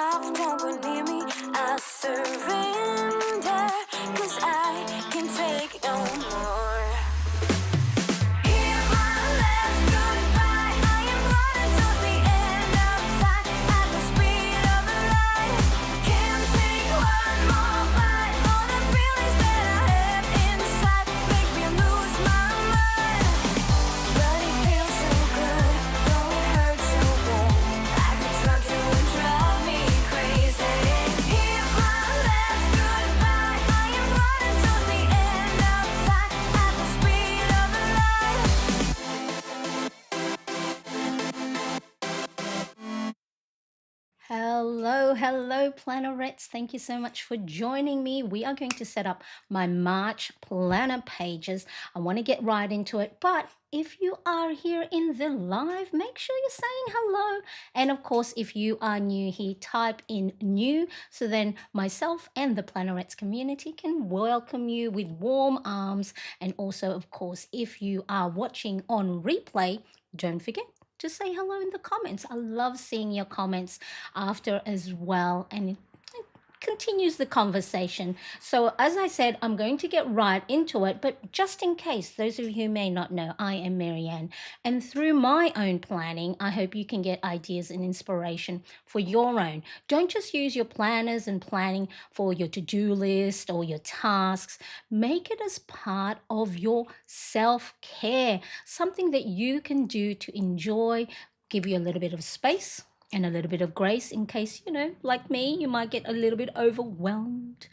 stop, don't go near me. I surrender, 'cause I can take no more. Hear my last goodbye. I am running towards the end of time at the speed of light. Can't take one more fight. All the feelings that I have inside make me lose my mind. But it feels so good, though it hurts so bad. I could drug you and drive me crazy. Hear my last goodbye. I am running towards the end of time at the speed of light. Hello, hello, Plannerets. Thank you so much for joining me. We are going to set up my March planner pages. I want to get right into it, but if you are here in the live, make sure you're saying hello. And of course, if you are new here, type in new so then myself and the Plannerets community can welcome you with warm arms. And also, of course, if you are watching on replay, don't forget to say hello in the comments. I love seeing your comments after as well, and it continues the conversation. So as I said, I'm going to get right into it, but just in case those of you who may not know, I am Marianne, and through my own planning, I hope you can get ideas and inspiration for your own. Don't just use your planners and planning for your to-do list or your tasks. Make it as part of your self-care, something that you can do to enjoy, give you a little bit of space and a little bit of grace in case, like me, you might get a little bit overwhelmed,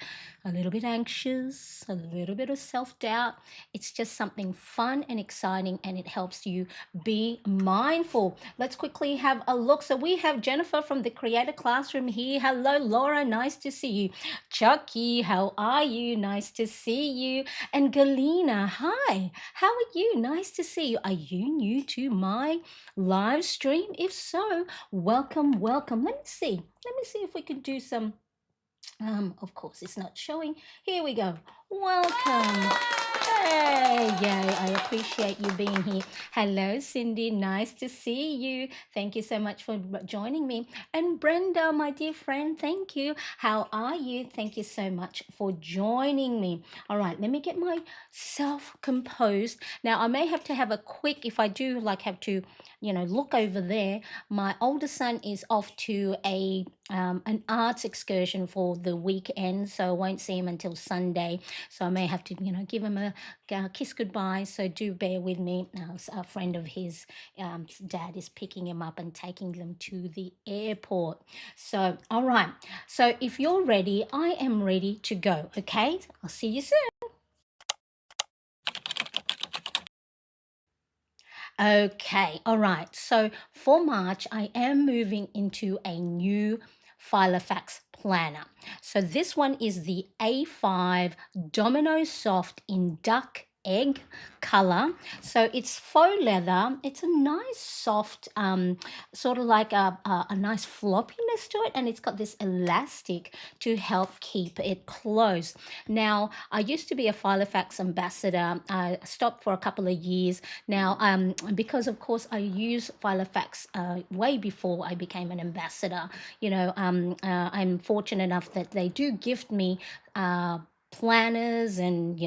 a little bit anxious, a little bit of self doubt. It's just something fun and exciting, and it helps you be mindful. Let's quickly have a look. So we have Jennifer from the Creator Classroom here. Hello, Laura. Nice to see you. Chucky, how are you? Nice to see you. And Galina, hi. How are you? Nice to see you. Are you new to my live stream? If so, welcome, welcome. Let me see if we can do some, of course it's not showing. Here we go. Welcome. Hey, yay, I appreciate you being here. Hello, Cindy, nice to see you. Thank you so much for joining me. And Brenda, my dear friend, thank you. How are you? Thank you so much for joining me. All right, let me get myself composed. Now, I may have to have a quick, if I do have to, look over there. My older son is off to an arts excursion for the weekend, so I won't see him until Sunday. So I may have to, give him a kiss goodbye. So do bear with me. A friend of his dad is picking him up and taking them to the airport. So, all right. So if you're ready, I am ready to go. Okay. I'll see you soon. Okay, all right. So for March, I am moving into a new Filofax planner. So this one is the A5 Domino Soft in duck egg color. So it's faux leather. It's a nice soft, sort of like a nice floppiness to it, and it's got this elastic to help keep it closed. Now, I used to be a Filofax ambassador. I stopped for a couple of years now, because of course I use Filofax way before I became an ambassador. I'm fortunate enough that they do gift me planners and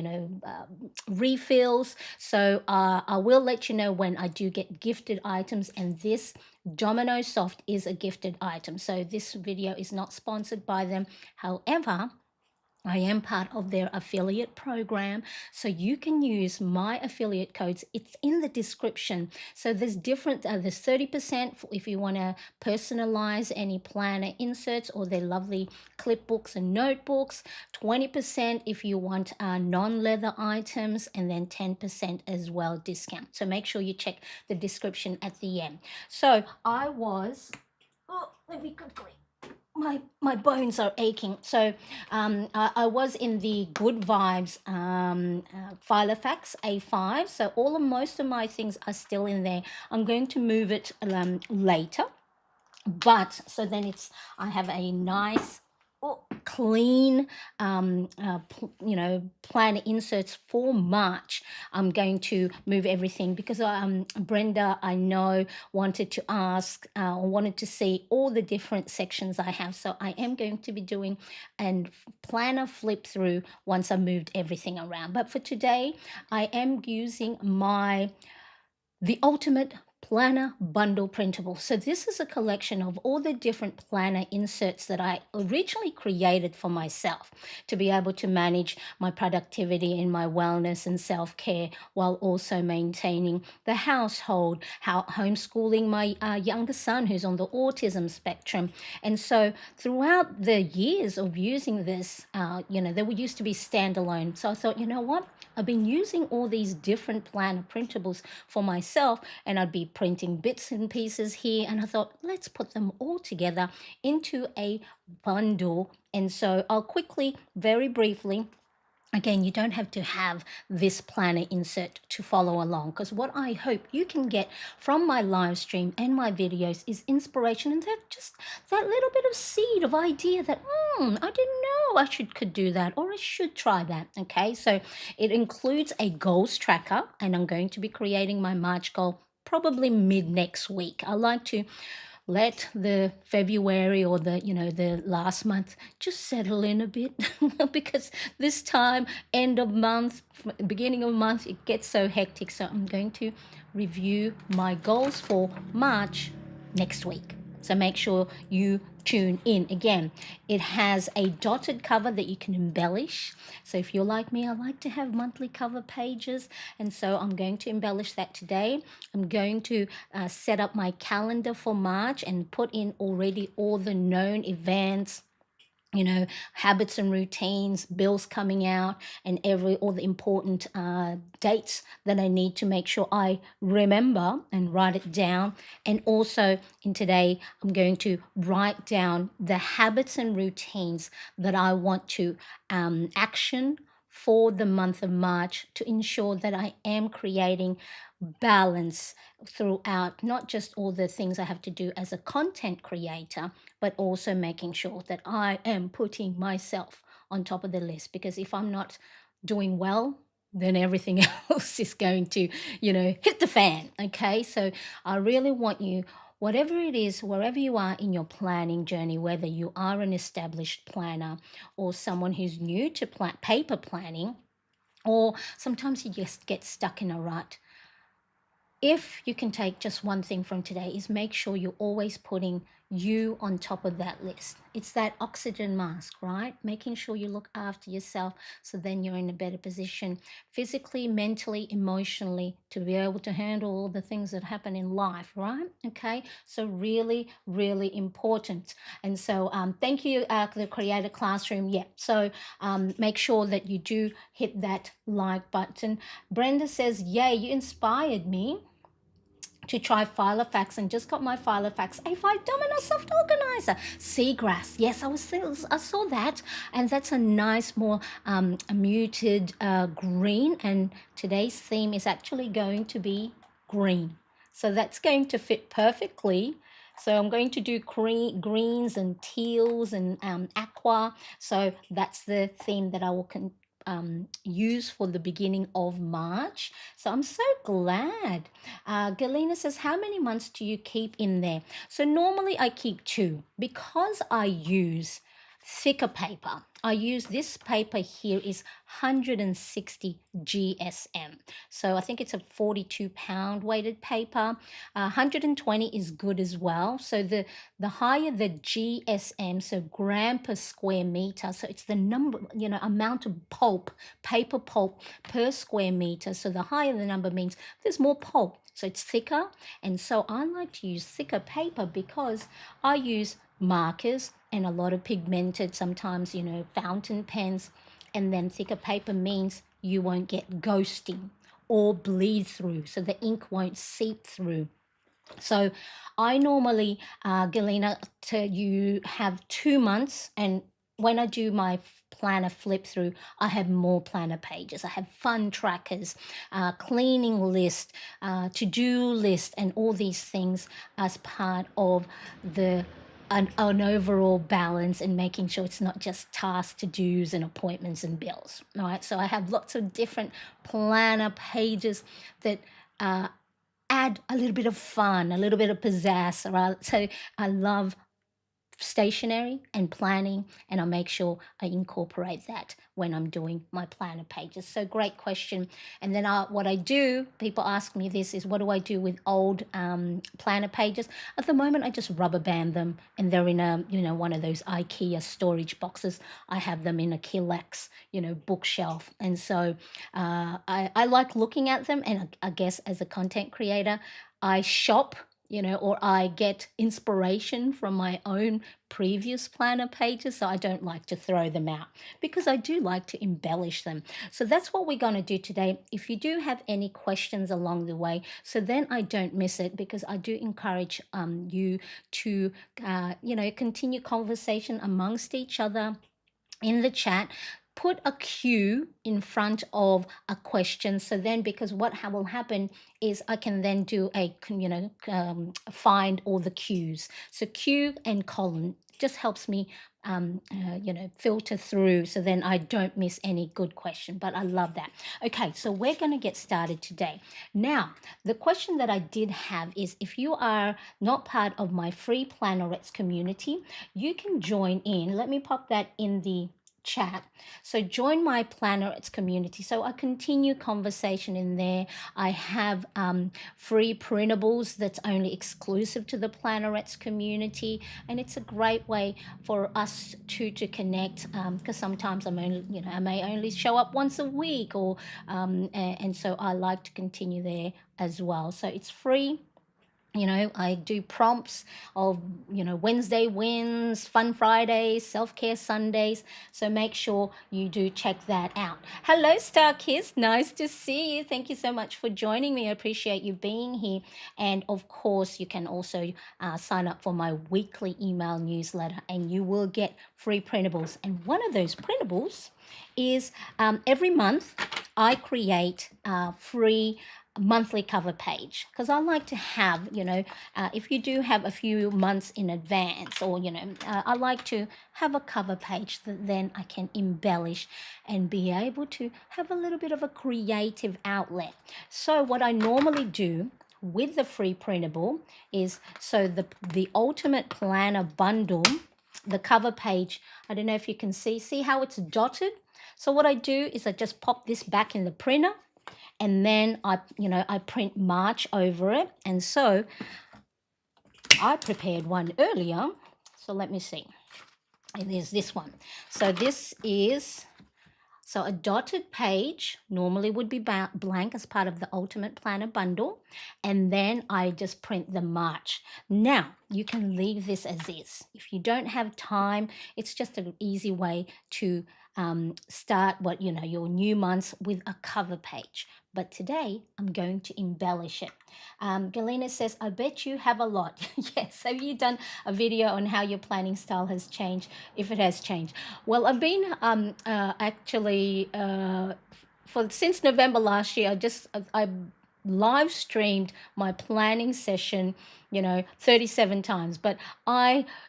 refills, so I will let you know when I do get gifted items, and this Domino Soft is a gifted item, so this video is not sponsored by them. However, I am part of their affiliate program, so you can use my affiliate codes. It's in the description. So there's there's 30% if you want to personalize any planner inserts or their lovely clipbooks and notebooks, 20% if you want non-leather items, and then 10% as well discount. So make sure you check the description at the end. So let me quickly. My bones are aching. So I was in the Good Vibes Filofax A5. So most of my things are still in there. I'm going to move it later. But so then I have a nice clean planner inserts for March. I'm going to move everything because Brenda, I know, wanted to ask or wanted to see all the different sections I have, so I am going to be doing a planner flip through once I moved everything around. But for today, I am using the ultimate planner bundle printable. So this is a collection of all the different planner inserts that I originally created for myself to be able to manage my productivity and my wellness and self-care while also maintaining the household, homeschooling my younger son who's on the autism spectrum. And so throughout the years of using this, they used to be standalone. So I thought, you know what? I've been using all these different planner printables for myself, and I'd be printing bits and pieces here. And I thought, let's put them all together into a bundle. And so I'll quickly, very briefly, again, you don't have to have this planner insert to follow along, because what I hope you can get from my live stream and my videos is inspiration, and that little bit of seed of idea that I didn't know I could do that, or I should try that. Okay, so it includes a goals tracker, and I'm going to be creating my March goal probably mid next week. I like to let the February or the last month just settle in a bit because this time, end of month, beginning of month, it gets so hectic. So I'm going to review my goals for March next week. So make sure you tune in. Again, it has a dotted cover that you can embellish. So if you're like me, I like to have monthly cover pages. And so I'm going to embellish that today. I'm going to set up my calendar for March and put in already all the known events, habits and routines, bills coming out, and all the important dates that I need to make sure I remember and write it down. And also in today, I'm going to write down the habits and routines that I want to action for the month of March to ensure that I am creating balance throughout, not just all the things I have to do as a content creator, but also making sure that I am putting myself on top of the list. Because if I'm not doing well, then everything else is going to, hit the fan. Okay. So I really want you, whatever it is, wherever you are in your planning journey, whether you are an established planner or someone who's new to paper planning, or sometimes you just get stuck in a rut. If you can take just one thing from today, is make sure you're always putting you on top of that list. It's that oxygen mask, right? Making sure you look after yourself, so then you're in a better position physically, mentally, emotionally, to be able to handle all the things that happen in life, right? Okay, so really, really important. And so thank you, the Creator Classroom. Yeah, so make sure that you do hit that like button. Brenda says, yay, you inspired me to try Filofax, and just got my Filofax A5 Domino Soft Organizer. Seagrass, yes, I saw that, and that's a nice, more muted green, and today's theme is actually going to be green. So that's going to fit perfectly. So I'm going to do greens and teals and aqua. So that's the theme that I will use for the beginning of March. So I'm so glad. Galena says, how many months do you keep in there? So normally I keep 2 because I use thicker paper. I use this paper here is 160 GSM. So I think it's a 42-pound weighted paper. 120 is good as well. So the higher the GSM, so gram per square meter, so it's the number, amount of pulp, paper pulp per square meter. So the higher the number means there's more pulp. So it's thicker. And so I like to use thicker paper because I use markers and a lot of pigmented, sometimes, fountain pens. And then thicker paper means you won't get ghosting or bleed through. So the ink won't seep through. So I normally, Galena, you have 2 months, and when I do my planner flip through, I have more planner pages. I have fun trackers, cleaning list, to-do list, and all these things as part of the an overall balance and making sure it's not just tasks, to dos, and appointments and bills. All right. So I have lots of different planner pages that add a little bit of fun, a little bit of pizzazz. Right. So I love stationery and planning, and I'll make sure I incorporate that when I'm doing my planner pages. So great question. And then what I do, people ask me this, is what do I do with old planner pages? At the moment, I just rubber band them, and they're in a one of those IKEA storage boxes. I have them in a Kilex bookshelf, and so I like looking at them. And I guess as a content creator, I shop, or I get inspiration from my own previous planner pages. So I don't like to throw them out because I do like to embellish them. So that's what we're going to do today. If you do have any questions along the way, so then I don't miss it, because I do encourage you to, continue conversation amongst each other in the chat. Put a Q in front of a question, so then, because what will happen is I can then do find all the Q's. So Q and colon just helps me filter through, so then I don't miss any good question. But I love that. Okay, so we're going to get started today. Now, the question that I did have is, if you are not part of my free Plannerettes community, you can join in. Let me pop that in the chat. So join my Plannerettes community. So I continue conversation in there. I have free printables that's only exclusive to the Plannerettes community, and it's a great way for us to connect, because sometimes I may only show up once a week, or and so I like to continue there as well. So it's free. I do prompts of, Wednesday wins, fun Fridays, self-care Sundays. So make sure you do check that out. Hello, Star Kiss. Nice to see you. Thank you so much for joining me. I appreciate you being here. And of course, you can also sign up for my weekly email newsletter, and you will get free printables. And one of those printables is every month I create free monthly cover page, because I like to have, if you do have a few months in advance, or, I like to have a cover page that then I can embellish and be able to have a little bit of a creative outlet. So what I normally do with the free printable is, so the Ultimate Planner Bundle, the cover page, I don't know if you can see how it's dotted. So what I do is I just pop this back in the printer, and then I print March over it. And so I prepared one earlier. So let me see. And there's this one. So this is, so a dotted page normally would be blank as part of the Ultimate Planner Bundle. And then I just print the March. Now, you can leave this as is. If you don't have time, it's just an easy way to start your new months with a cover page. But today I'm going to embellish it. Galena says, I bet you have a lot. Yes. Have you done a video on how your planning style has changed, if it has changed? Well, I've been actually since November last year. I live streamed my planning session 37 times. But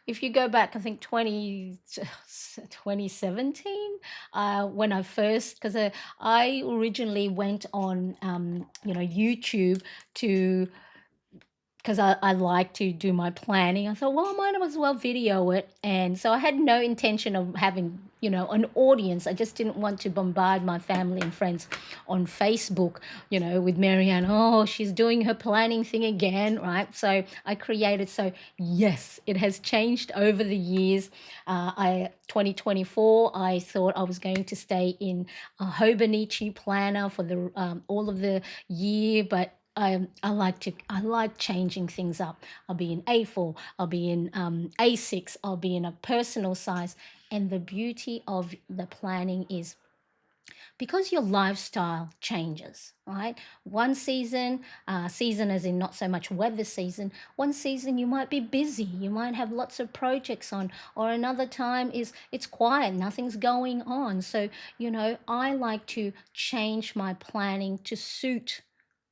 if you go back, I think 2017, when I first, because I originally went on YouTube to, because I like to do my planning. I thought, well, I might as well video it. And so I had no intention of having, an audience. I just didn't want to bombard my family and friends on Facebook, with Marianne. Oh, she's doing her planning thing again, right? So I created, so yes, it has changed over the years. 2024, I thought I was going to stay in a Hobonichi planner for the all of the year, but I like changing things up. I'll be in A4, I'll be in A6, I'll be in a personal size. And the beauty of the planning is, because your lifestyle changes, right? One season, season as in not so much weather season, one season you might be busy, you might have lots of projects on, or another time is it's quiet, nothing's going on. So, I like to change my planning to suit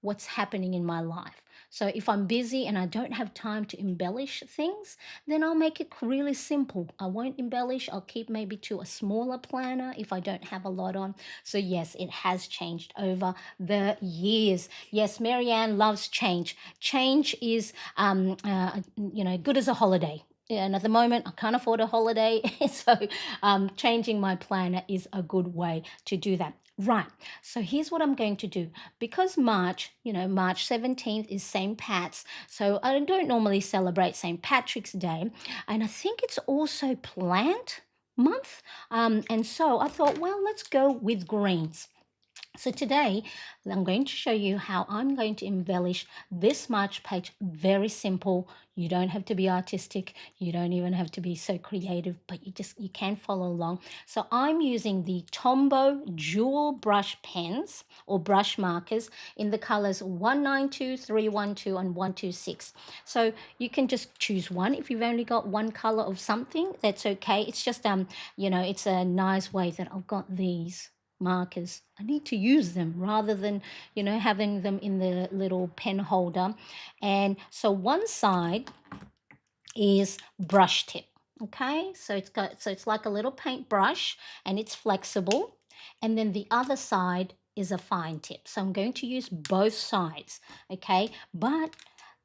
what's happening in my life. So if I'm busy and I don't have time to embellish things, then I'll make it really simple. I won't embellish. I'll keep maybe to a smaller planner if I don't have a lot on. So yes, it has changed over the years. Yes, Marianne loves change. Change is, good as a holiday. And at the moment, I can't afford a holiday. So changing my planner is a good way to do that. Right. So here's what I'm going to do. Because March, March 17th is St. Pat's. So I don't normally celebrate St. Patrick's Day. And I think it's also plant month. And so I thought, well, let's go with greens. So today I'm going to show you how I'm going to embellish this March page. Very simple. You don't have to be artistic. You don't even have to be so creative, but you can follow along. So I'm using the Tombow dual brush pens or brush markers in the colors 192, 312 and 126. So you can just choose one. If you've only got one color of something, that's okay. It's just it's a nice way that I've got these markers. I need to use them rather than, having them in the little pen holder. And so one side is brush tip. Okay, so it's like a little paintbrush and it's flexible. And then the other side is a fine tip. So I'm going to use both sides. Okay, but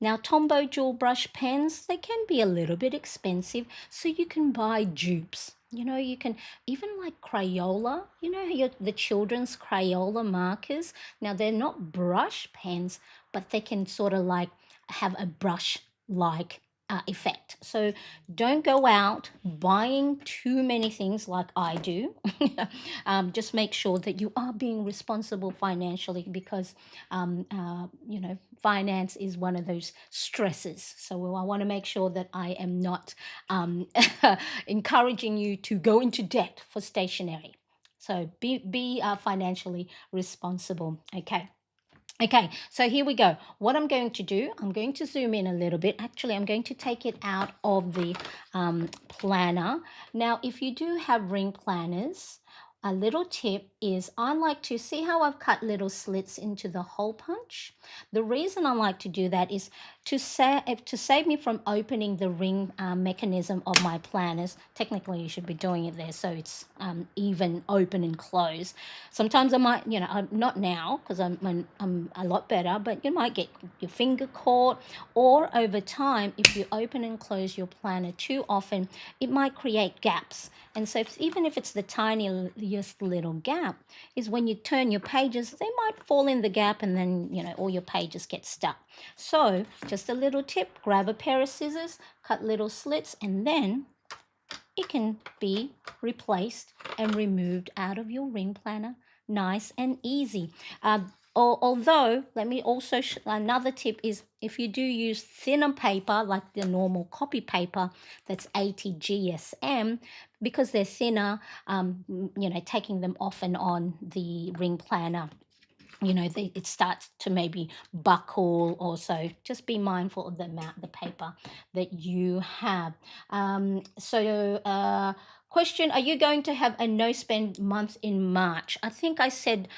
now Tombow dual brush pens, they can be a little bit expensive, so you can buy dupes. You can even like Crayola, the children's Crayola markers. Now they're not brush pens, but they can sort of like have a brush like effect. So don't go out buying too many things like I do. Just make sure that you are being responsible financially, because finance is one of those stresses. So I want to make sure that I am not encouraging you to go into debt for stationery. So be financially responsible. Okay, so here we go. What I'm going to do, I'm going to zoom in a little bit. Actually, I'm going to take it out of the planner. Now, if you do have ring planners, a little tip is I like to see how I've cut little slits into the hole punch. The reason I like to do that is to save me from opening the ring mechanism of my planners. Technically, you should be doing it there so it's even open and close. Sometimes I might, not now because I'm a lot better, but you might get your finger caught, or over time, if you open and close your planner too often, it might create gaps. And so even if it's the tiniest little gap, is when you turn your pages, they might fall in the gap and then, all your pages get stuck. So just a little tip, grab a pair of scissors, cut little slits, and then it can be replaced and removed out of your ring planner. Nice and easy. Although, let me also, another tip is if you do use thinner paper, like the normal copy paper, that's 80 GSM, because they're thinner, taking them off and on the ring planner, it starts to maybe buckle. Also, just be mindful of the amount, the paper that you have. Question, are you going to have a no spend month in March? I think I said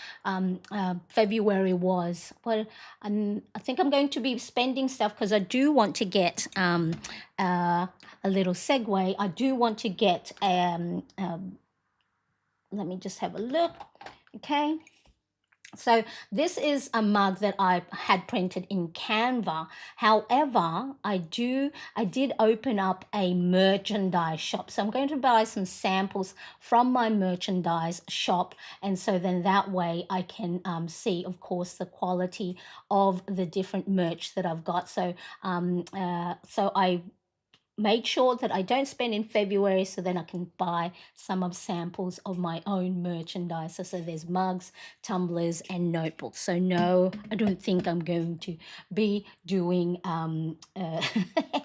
February was, but I think I'm going to be spending stuff because I do want to get a little segue. I do want to get let me just have a look. Okay, so this is a mug that I had printed in Canva. However, I did open up a merchandise shop. So I'm going to buy some samples from my merchandise shop. And so then that way I can see, of course, the quality of the different merch that I've got. So, so I make sure that I don't spend in February, so then I can buy some of samples of my own merchandise. So there's mugs, tumblers, and notebooks. So no, I don't think I'm going to be doing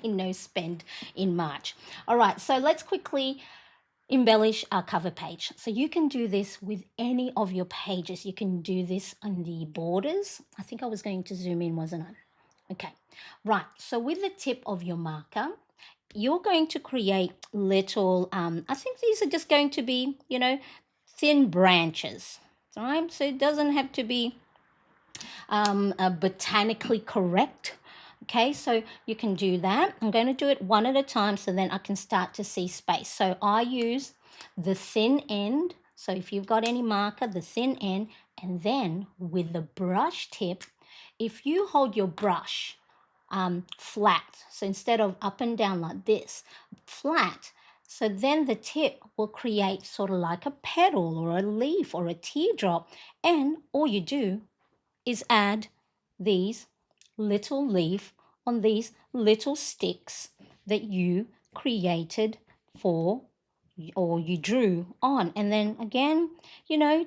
no spend in March. All right, so let's quickly embellish our cover page. So you can do this with any of your pages. You can do this on the borders. I think I was going to zoom in, wasn't I? Okay, right. So with the tip of your marker, you're going to create little, I think these are just going to be, thin branches, right? So it doesn't have to be botanically correct. Okay, so you can do that. I'm going to do it one at a time so then I can start to see space. So I use the thin end. So if you've got any marker, the thin end, and then with the brush tip, if you hold your brush flat, so instead of up and down like this, flat, so then the tip will create sort of like a petal or a leaf or a teardrop, and all you do is add these little leaf on these little sticks that you created for or you drew on. And then again,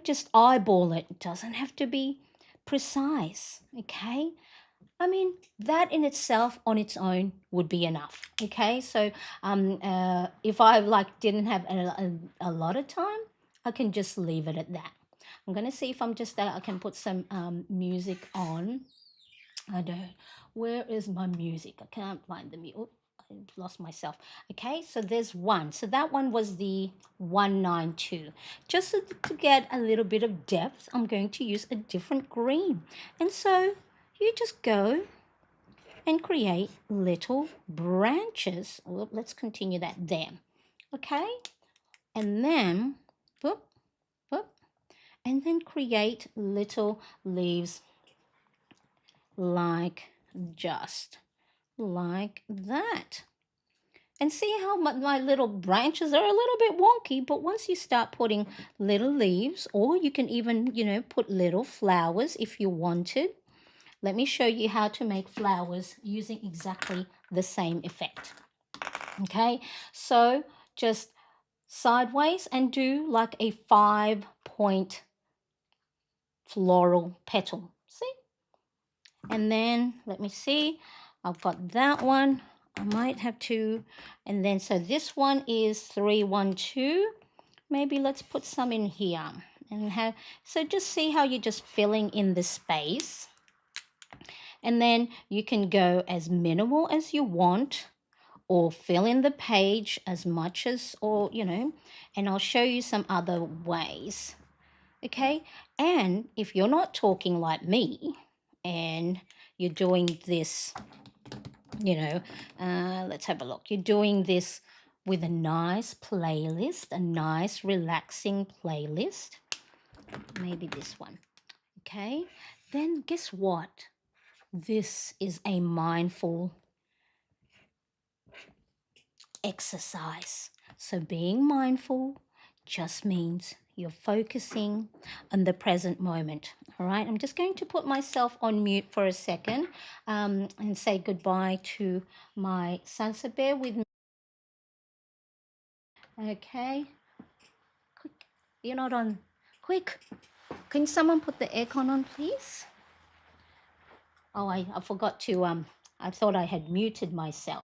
just eyeball it. It doesn't have to be precise, okay? I mean, that in itself on its own would be enough. Okay, so if I like didn't have a lot of time, I can just leave it at that. I'm gonna see if I can put some music on. I don't. Where is my music? I can't find the music. I lost myself. Okay, so there's one. So that one was the 192. Just to get a little bit of depth, I'm going to use a different green. And so you just go and create little branches. Well, let's continue that there. Okay, and then, whoop, whoop, and then create little leaves like just like that. And see how my little branches are a little bit wonky, but once you start putting little leaves, or you can even, put little flowers if you wanted. Let me show you how to make flowers using exactly the same effect. Okay, so just sideways and do like a 5-point floral petal. See? And then let me see, I've got that one. I might have to, and then so this one is 312. Maybe let's put some in here and have, so just see how you're just filling in the space. And then you can go as minimal as you want or fill in the page as much as, or, and I'll show you some other ways. Okay. And if you're not talking like me and you're doing this, let's have a look. You're doing this with a nice playlist, a nice relaxing playlist. Maybe this one. Okay. Then guess what? This is a mindful exercise. So being mindful just means you're focusing on the present moment. All right, I'm just going to put myself on mute for a second and say goodbye to my son. So bear with me. Okay, quick, you're not on. Quick, can someone put the aircon on, please? Oh, I forgot to, I thought I had muted myself.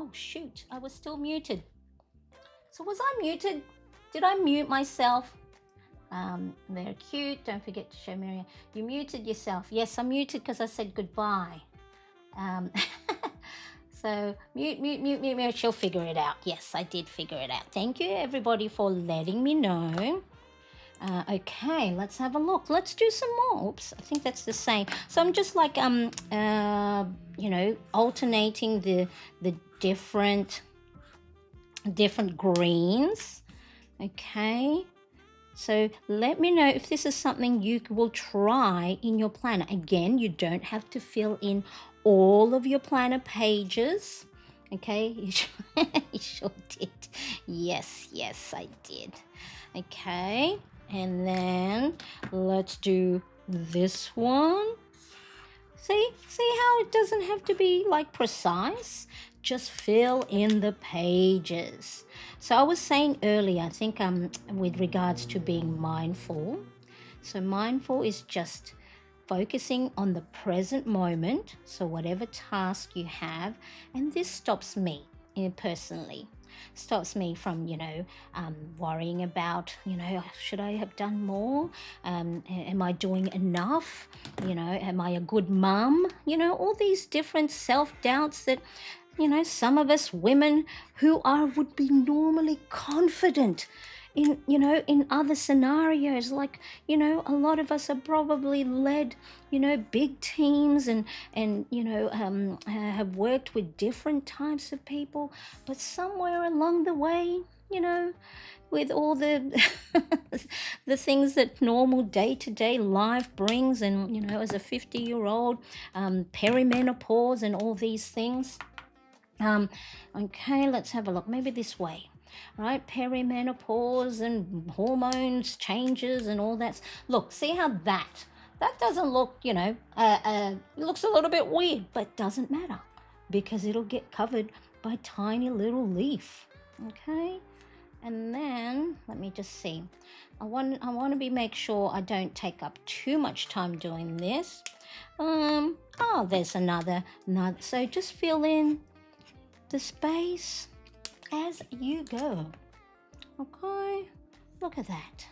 Oh, shoot, I was still muted. So was I muted? Did I mute myself? Very cute. Don't forget to show Miriam. You muted yourself. Yes, I'm muted because I said goodbye. Um, so mute. She'll figure it out. Yes, I did figure it out. Thank you, everybody, for letting me know. Okay, let's have a look. Let's do some more. Oops, I think that's the same. So I'm just like alternating the different greens. Okay. So let me know if this is something you will try in your planner. Again, you don't have to fill in all of your planner pages. Okay, you sure did. Yes, I did. Okay, and then let's do this one. See how it doesn't have to be like precise? Just fill in the pages. So I was saying earlier, I think with regards to being mindful. So mindful is just focusing on the present moment. So whatever task you have, and this stops me personally. Stops me from, worrying about, should I have done more? Am I doing enough? Am I a good mum? All these different self-doubts that, some of us women who would be normally confident in other scenarios, like, a lot of us have probably led, big teams and have worked with different types of people, but somewhere along the way, with all the the things that normal day-to-day life brings, and as a 50-year-old, perimenopause and all these things. Okay, let's have a look. Maybe this way, right? Perimenopause and hormones changes and all that. Look, see how that doesn't look, it looks a little bit weird, but doesn't matter because it'll get covered by tiny little leaf. Okay, and then let me just see. I want to make sure I don't take up too much time doing this. Oh, there's another. So just fill in the space as you go. Okay, look at that.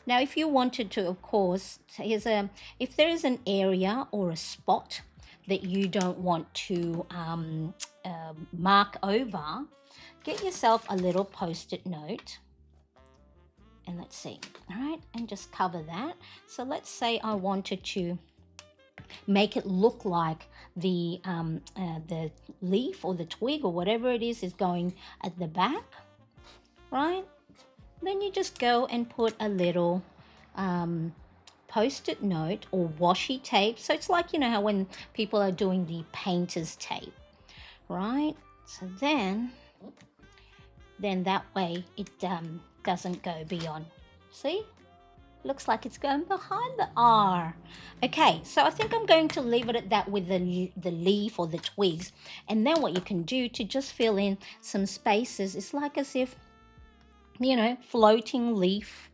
Now, if you wanted to, of course, if there is an area or a spot that you don't want to mark over, get yourself a little post-it note. And let's see, all right, and just cover that. So let's say I wanted to make it look like the leaf or the twig or whatever it is going at the back, right? Then you just go and put a little post-it note or washi tape. So it's like, how when people are doing the painter's tape, right? So then that way it doesn't go beyond. See? Looks like it's going behind the R. Okay, so I think I'm going to leave it at that with the leaf or the twigs. And then what you can do to just fill in some spaces, it's like as if, floating leaf.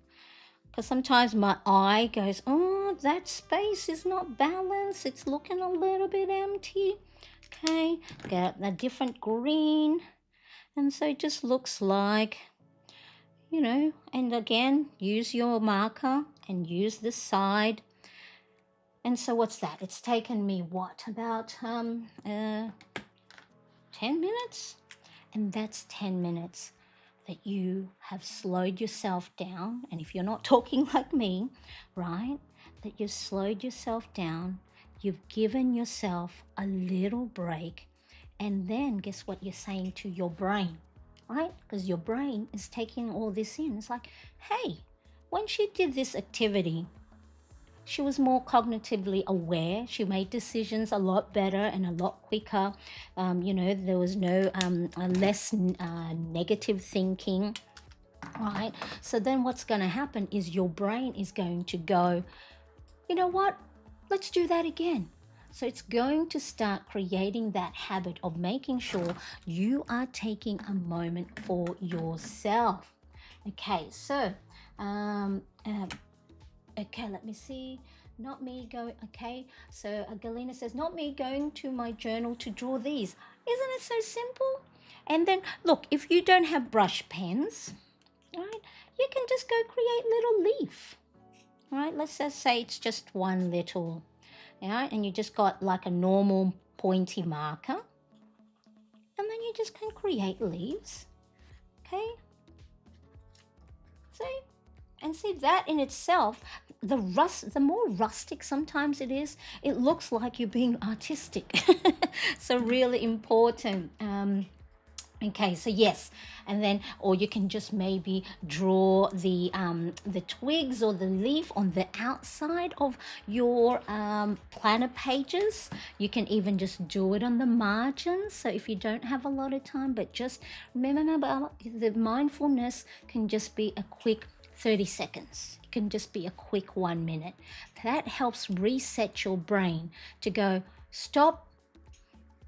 Because sometimes my eye goes, oh, that space is not balanced. It's looking a little bit empty. Okay, get a different green. And so it just looks like, and again, use your marker and use the side. And so what's that? It's taken me about 10 minutes? And that's 10 minutes that you have slowed yourself down. And if you're not talking like me, right, that you've slowed yourself down, you've given yourself a little break. And then guess what you're saying to your brain? Right? Because your brain is taking all this in. It's like, hey, when she did this activity, she was more cognitively aware. She made decisions a lot better and a lot quicker. There was no less negative thinking, right? So then what's going to happen is your brain is going to go, you know what? Let's do that again. So it's going to start creating that habit of making sure you are taking a moment for yourself. Okay, so, okay, let me see. Not me going, okay. So Galina says, not me going to my journal to draw these. Isn't it so simple? And then look, if you don't have brush pens, right, you can just go create little leaf. Right, let's just say it's just one little, and you just got like a normal pointy marker, and then you just can create leaves. Okay, see, and see that in itself, the more rustic sometimes it is, it looks like you're being artistic. So really important. Okay, so yes, and then, or you can just maybe draw the twigs or the leaf on the outside of your planner pages. You can even just do it on the margins. So if you don't have a lot of time, but just remember the mindfulness can just be a quick 30 seconds. It can just be a quick 1 minute. That helps reset your brain to go, stop,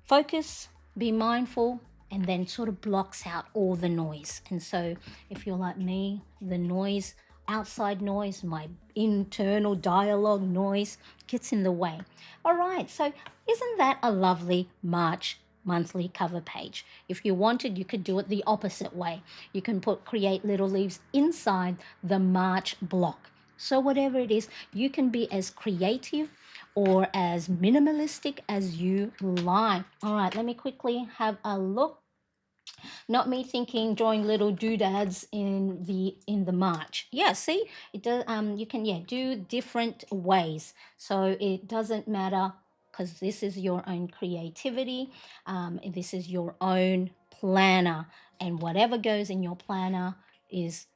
focus, be mindful, and then sort of blocks out all the noise. And so if you're like me, the noise, outside noise, my internal dialogue noise gets in the way. All right, so isn't that a lovely March monthly cover page? If you wanted, you could do it the opposite way. You can create little leaves inside the March block. So whatever it is, you can be as creative or as minimalistic as you like. All right, let me quickly have a look. Not me thinking drawing little doodads in the march. Yeah, see, it does. You can do different ways. So it doesn't matter, because this is your own creativity. This is your own planner, and whatever goes in your planner is,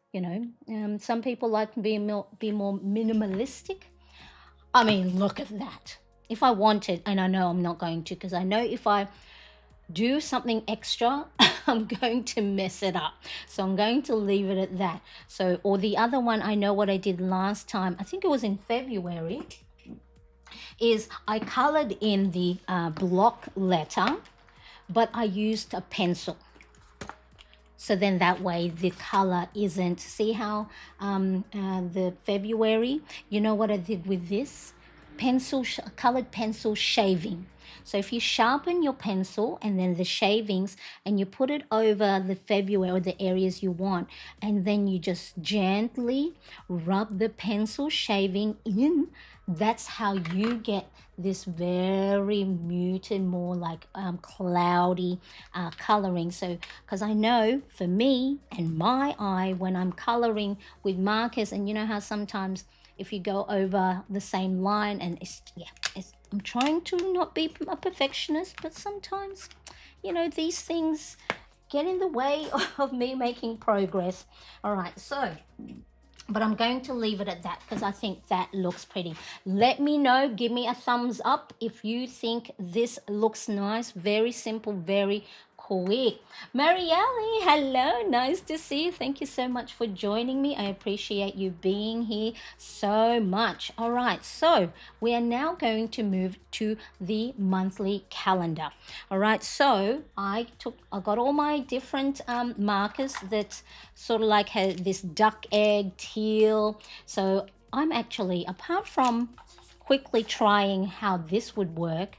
some people like to be more minimalistic. I mean, look at that. If I wanted, and I know I'm not going to, because I know if I do something extra, I'm going to mess it up. So I'm going to leave it at that. So, or the other one, I know what I did last time, I think it was in February, is I colored in the block letter, but I used a pencil. So then that way the color isn't, see how the February, you know what I did with this? Colored pencil shaving. So if you sharpen your pencil and then the shavings, and you put it over the February or the areas you want, and then you just gently rub the pencil shaving in, that's how you get this very muted, more like cloudy coloring. So because I know for me and my eye, when I'm coloring with markers, and you know how sometimes if you go over the same line, and I'm trying to not be a perfectionist, but sometimes, these things get in the way of me making progress. All right, so, but I'm going to leave it at that because I think that looks pretty. Let me know, give me a thumbs up if you think this looks nice. Very simple, very quick. Marielle, hello, nice to see you. Thank you so much for joining me. I appreciate you being here so much. All right, so we are now going to move to the monthly calendar. All right, so I got all my different markers that sort of like had this duck egg, teal. So I'm actually, apart from quickly trying how this would work,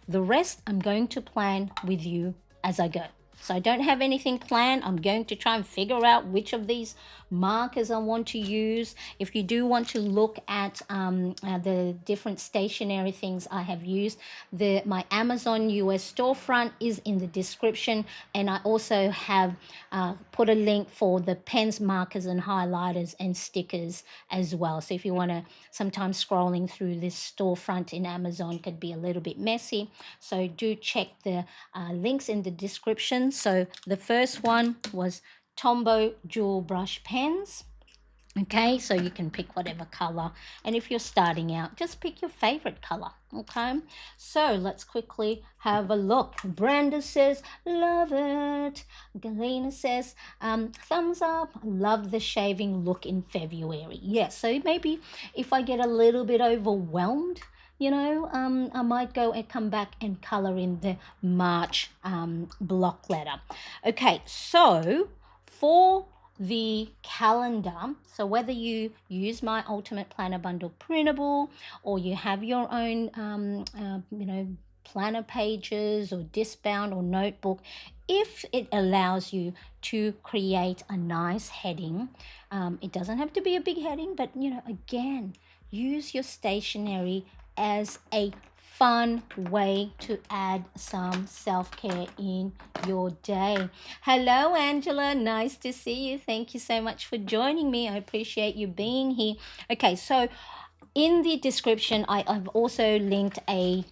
the rest I'm going to plan with you as I go. So I don't have anything planned. I'm going to try and figure out which of these markers I want to use. If you do want to look at the different stationery things I have used, my Amazon US storefront is in the description, and I also have put a link for the pens, markers, and highlighters and stickers as well. So if you want to, sometimes scrolling through this storefront in Amazon could be a little bit messy. So do check the links in the description. So the first one was Tombow Jewel Brush Pens. Okay, so you can pick whatever color, and if you're starting out, just pick your favorite color. Okay, so let's quickly have a look. Brenda says love it. Galena says thumbs up. Love the shaving look in February. Yes, so maybe if I get a little bit overwhelmed, I might go and come back and color in the March block letter. Okay, so for the calendar, so whether you use my Ultimate Planner Bundle printable, or you have your own planner pages or disc bound or notebook, if it allows you to create a nice heading, it doesn't have to be a big heading, but again, use your stationery as a fun way to add some self-care in your day. Hello, Angela. Nice to see you. Thank you so much for joining me. I appreciate you being here. Okay, so in the description, I've also linked an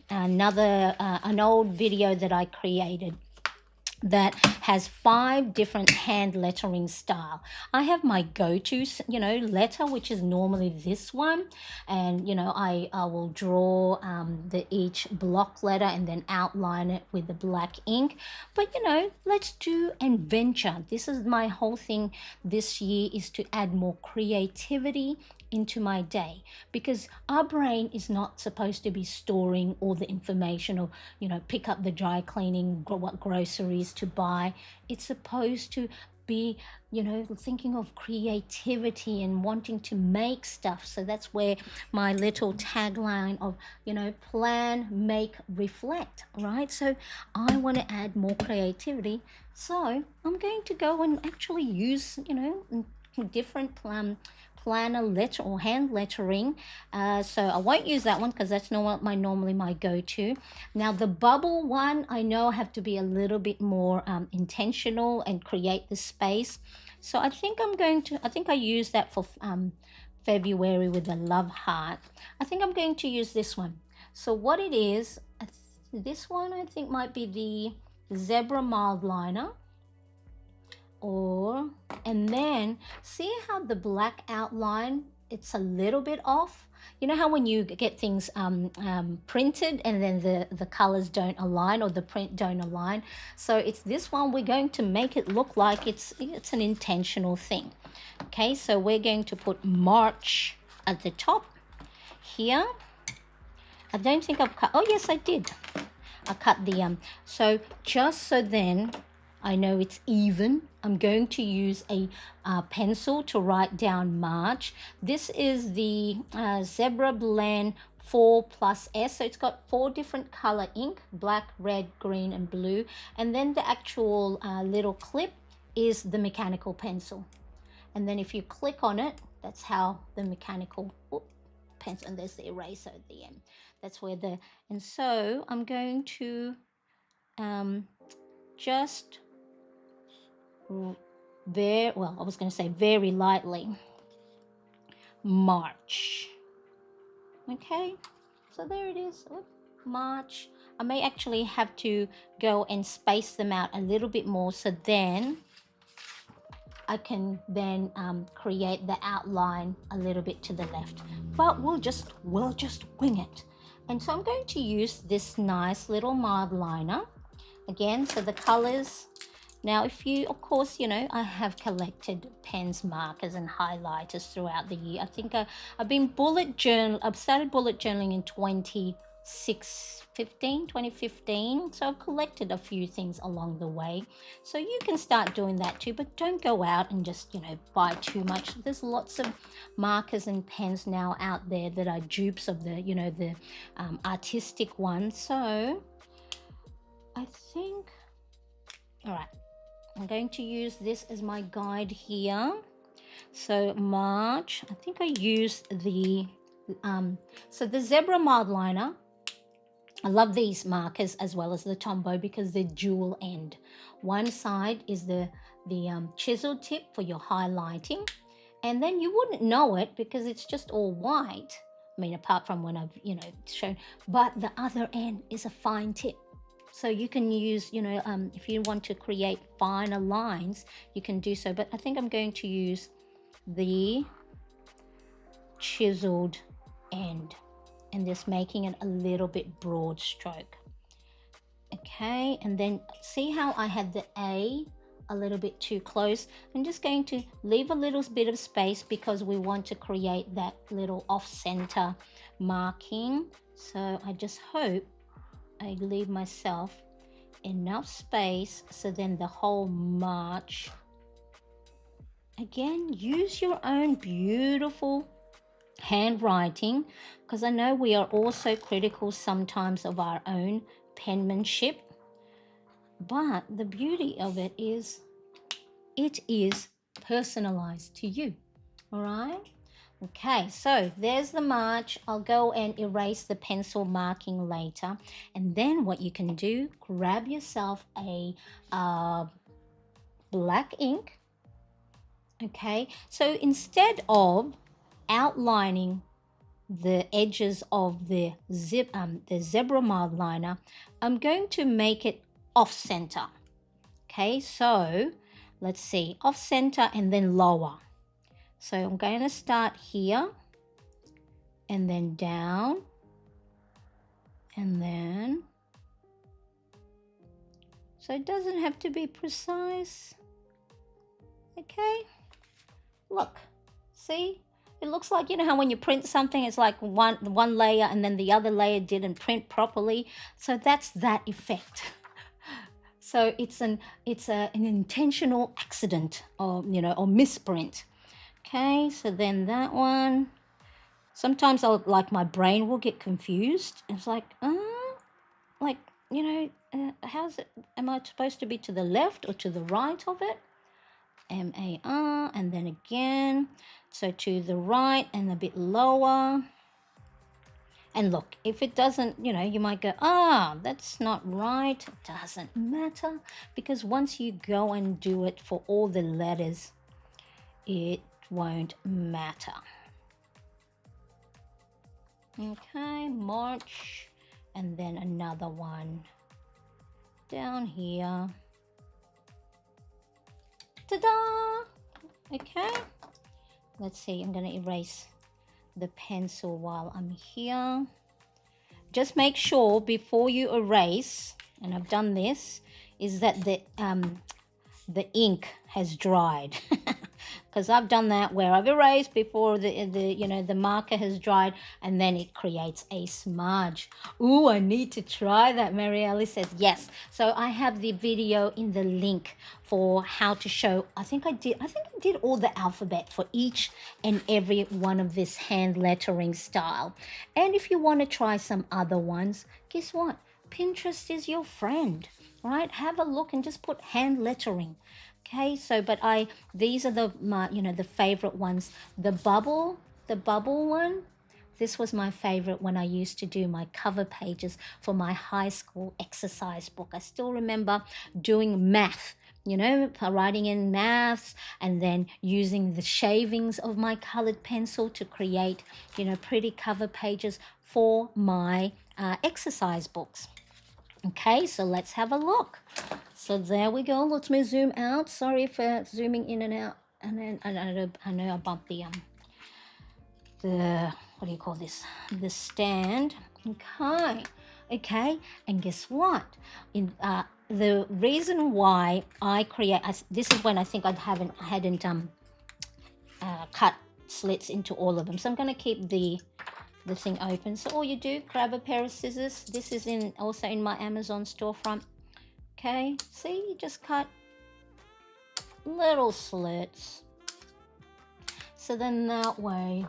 old video that I created that has 5 different hand lettering style. I have my go-to letter, which is normally this one, and I will draw the each block letter and then outline it with the black ink. But let's do adventure. This is my whole thing this year, is to add more creativity into my day, because our brain is not supposed to be storing all the information, or pick up the dry cleaning, what groceries to buy. It's supposed to be thinking of creativity and wanting to make stuff. So that's where my little tagline of plan, make, reflect, right? So I want to add more creativity, so I'm going to go and actually use different planner letter or hand lettering. So I won't use that one because that's not normally my go-to. Now the bubble one, I know I have to be a little bit more intentional and create the space. So I think I used that for February with the love heart. I think I'm going to use this one. So what it is, this one I think might be the zebra mild liner. And then see how the black outline, it's a little bit off. You know how when you get things printed and then the colors don't align, or the print don't align? So it's this one, we're going to make it look like it's an intentional thing. Okay, so we're going to put March at the top here. I don't think I've cut, oh yes I did. I cut the so just so then I know it's even, I'm going to use a pencil to write down March. This is the Zebra Blend 4+S. So it's got 4 different color ink, black, red, green, and blue. And then the actual little clip is the mechanical pencil. And then if you click on it, that's how the mechanical pencil, and there's the eraser at the end. That's where and so I'm going to just I was going to say very lightly, March. Okay, so there it is. March. I may actually have to go and space them out a little bit more, so then I can then create the outline a little bit to the left. But we'll just wing it. And so I'm going to use this nice little mild liner again. So the colors. Now, if you, of course, I have collected pens, markers, and highlighters throughout the year. I think I've started bullet journaling in 2015. So I've collected a few things along the way. So you can start doing that too, but don't go out and just, buy too much. There's lots of markers and pens now out there that are dupes of the artistic ones. So I think, all right. I'm going to use this as my guide here. So March, I think I used the Zebra mild liner. I love these markers as well as the Tombow because they're dual end. One side is the chisel tip for your highlighting, and then you wouldn't know it because it's just all white. I mean, apart from when I've shown, but the other end is a fine tip. So you can use, if you want to create finer lines, you can do so. But I think I'm going to use the chiseled end and just making it a little bit broad stroke. Okay, and then see how I had the A a little bit too close. I'm just going to leave a little bit of space because we want to create that little off-center marking. So I just hope I leave myself enough space so then the whole March. Again, use your own beautiful handwriting, because I know we are also critical sometimes of our own penmanship, But the beauty of it is personalized to you. All right. Okay, so there's the march. I'll go and erase the pencil marking later. And then what you can do, grab yourself a black ink. Okay, so instead of outlining the edges of the zebra mild liner, I'm going to make it off center. Okay, so let's see, off center and then lower. So I'm going to start here and then down and then, so it doesn't have to be precise. Okay, look, see, it looks like, you know how when you print something, it's like one layer and then the other layer didn't print properly. So that's that effect. So it's an intentional accident, or or misprint. Okay, so then that one, sometimes I'll, like, my brain will get confused. It's like, like, how's it, am I supposed to be to the left or to the right of it? MAR, and then again, so to the right and a bit lower. And look, if it doesn't, you might go, that's not right. It doesn't matter, because once you go and do it for all the letters, it won't matter. Okay, March, and then another one down here. Ta-da! Okay, let's see, I'm going to erase the pencil while I'm here. Just make sure before you erase, and I've done this, is that the ink has dried. Because I've done that where I've erased before the marker has dried, and then it creates a smudge. Ooh, I need to try that. Mary Alice says yes. So I have the video in the link for how to show. I think I did all the alphabet for each and every one of this hand lettering style. And if you want to try some other ones, guess what? Pinterest is your friend, right? Have a look and just put hand lettering. Okay, so but these are the favorite ones. The bubble one, this was my favorite when I used to do my cover pages for my high school exercise book. I still remember doing math, writing in maths and then using the shavings of my colored pencil to create, pretty cover pages for my exercise books. Okay, so let's have a look. So there we go. Let me zoom out. Sorry for zooming in and out. And then I know I bumped the what do you call this? The stand. Okay. And guess what? The reason why I this is when I think I hadn't cut slits into all of them. So I'm going to keep the thing open. So all you do, grab a pair of scissors. This is also in my Amazon storefront. Okay, see, you just cut little slits. So then that way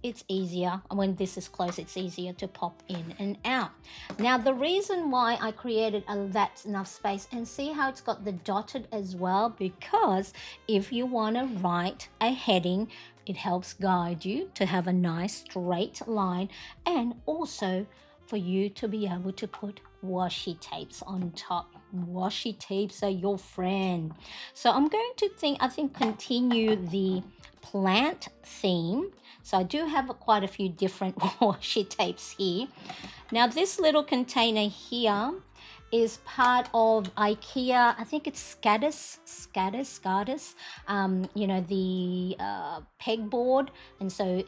it's easier. When this is close, it's easier to pop in and out. Now, the reason why I created that's enough space, and see how it's got the dotted as well, because if you want to write a heading, it helps guide you to have a nice straight line, and also for you to be able to put washi tapes on top. Washi tapes are your friend. So I'm going to continue the plant theme. So I do have quite a few different washi tapes here. Now this little container here is part of IKEA. I think it's Scadus, the pegboard. And so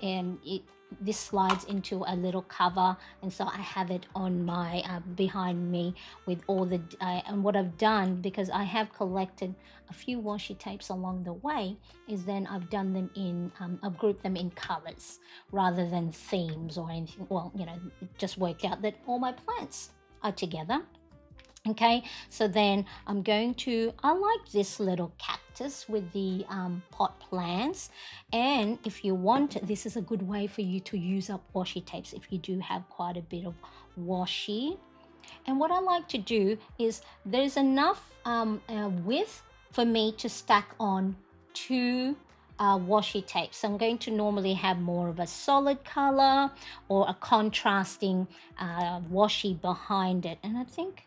this slides into a little cover, and so I have it on my behind me with all the and what I've done, because I have collected a few washi tapes along the way, is then I've done them in I've grouped them in colors rather than themes or anything. Well, it just worked out that all my plants are together. Okay, so then I like this little cactus with the pot plants. And if you want, this is a good way for you to use up washi tapes if you do have quite a bit of washi. And what I like to do is there's enough width for me to stack on two washi tapes. So I'm going to normally have more of a solid color or a contrasting washi behind it. And I think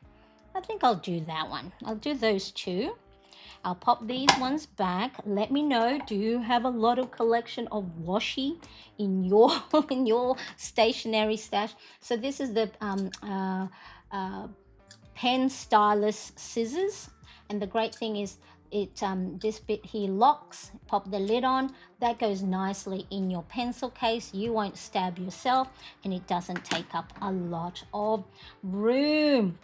I'll do that one. I'll do those two. I'll pop these ones back. Let me know, do you have a lot of collection of washi in your in your stationery stash? So this is the uh, pen stylus scissors, and the great thing is it this bit here locks. Pop the lid on, that goes nicely in your pencil case. You won't stab yourself, and it doesn't take up a lot of room.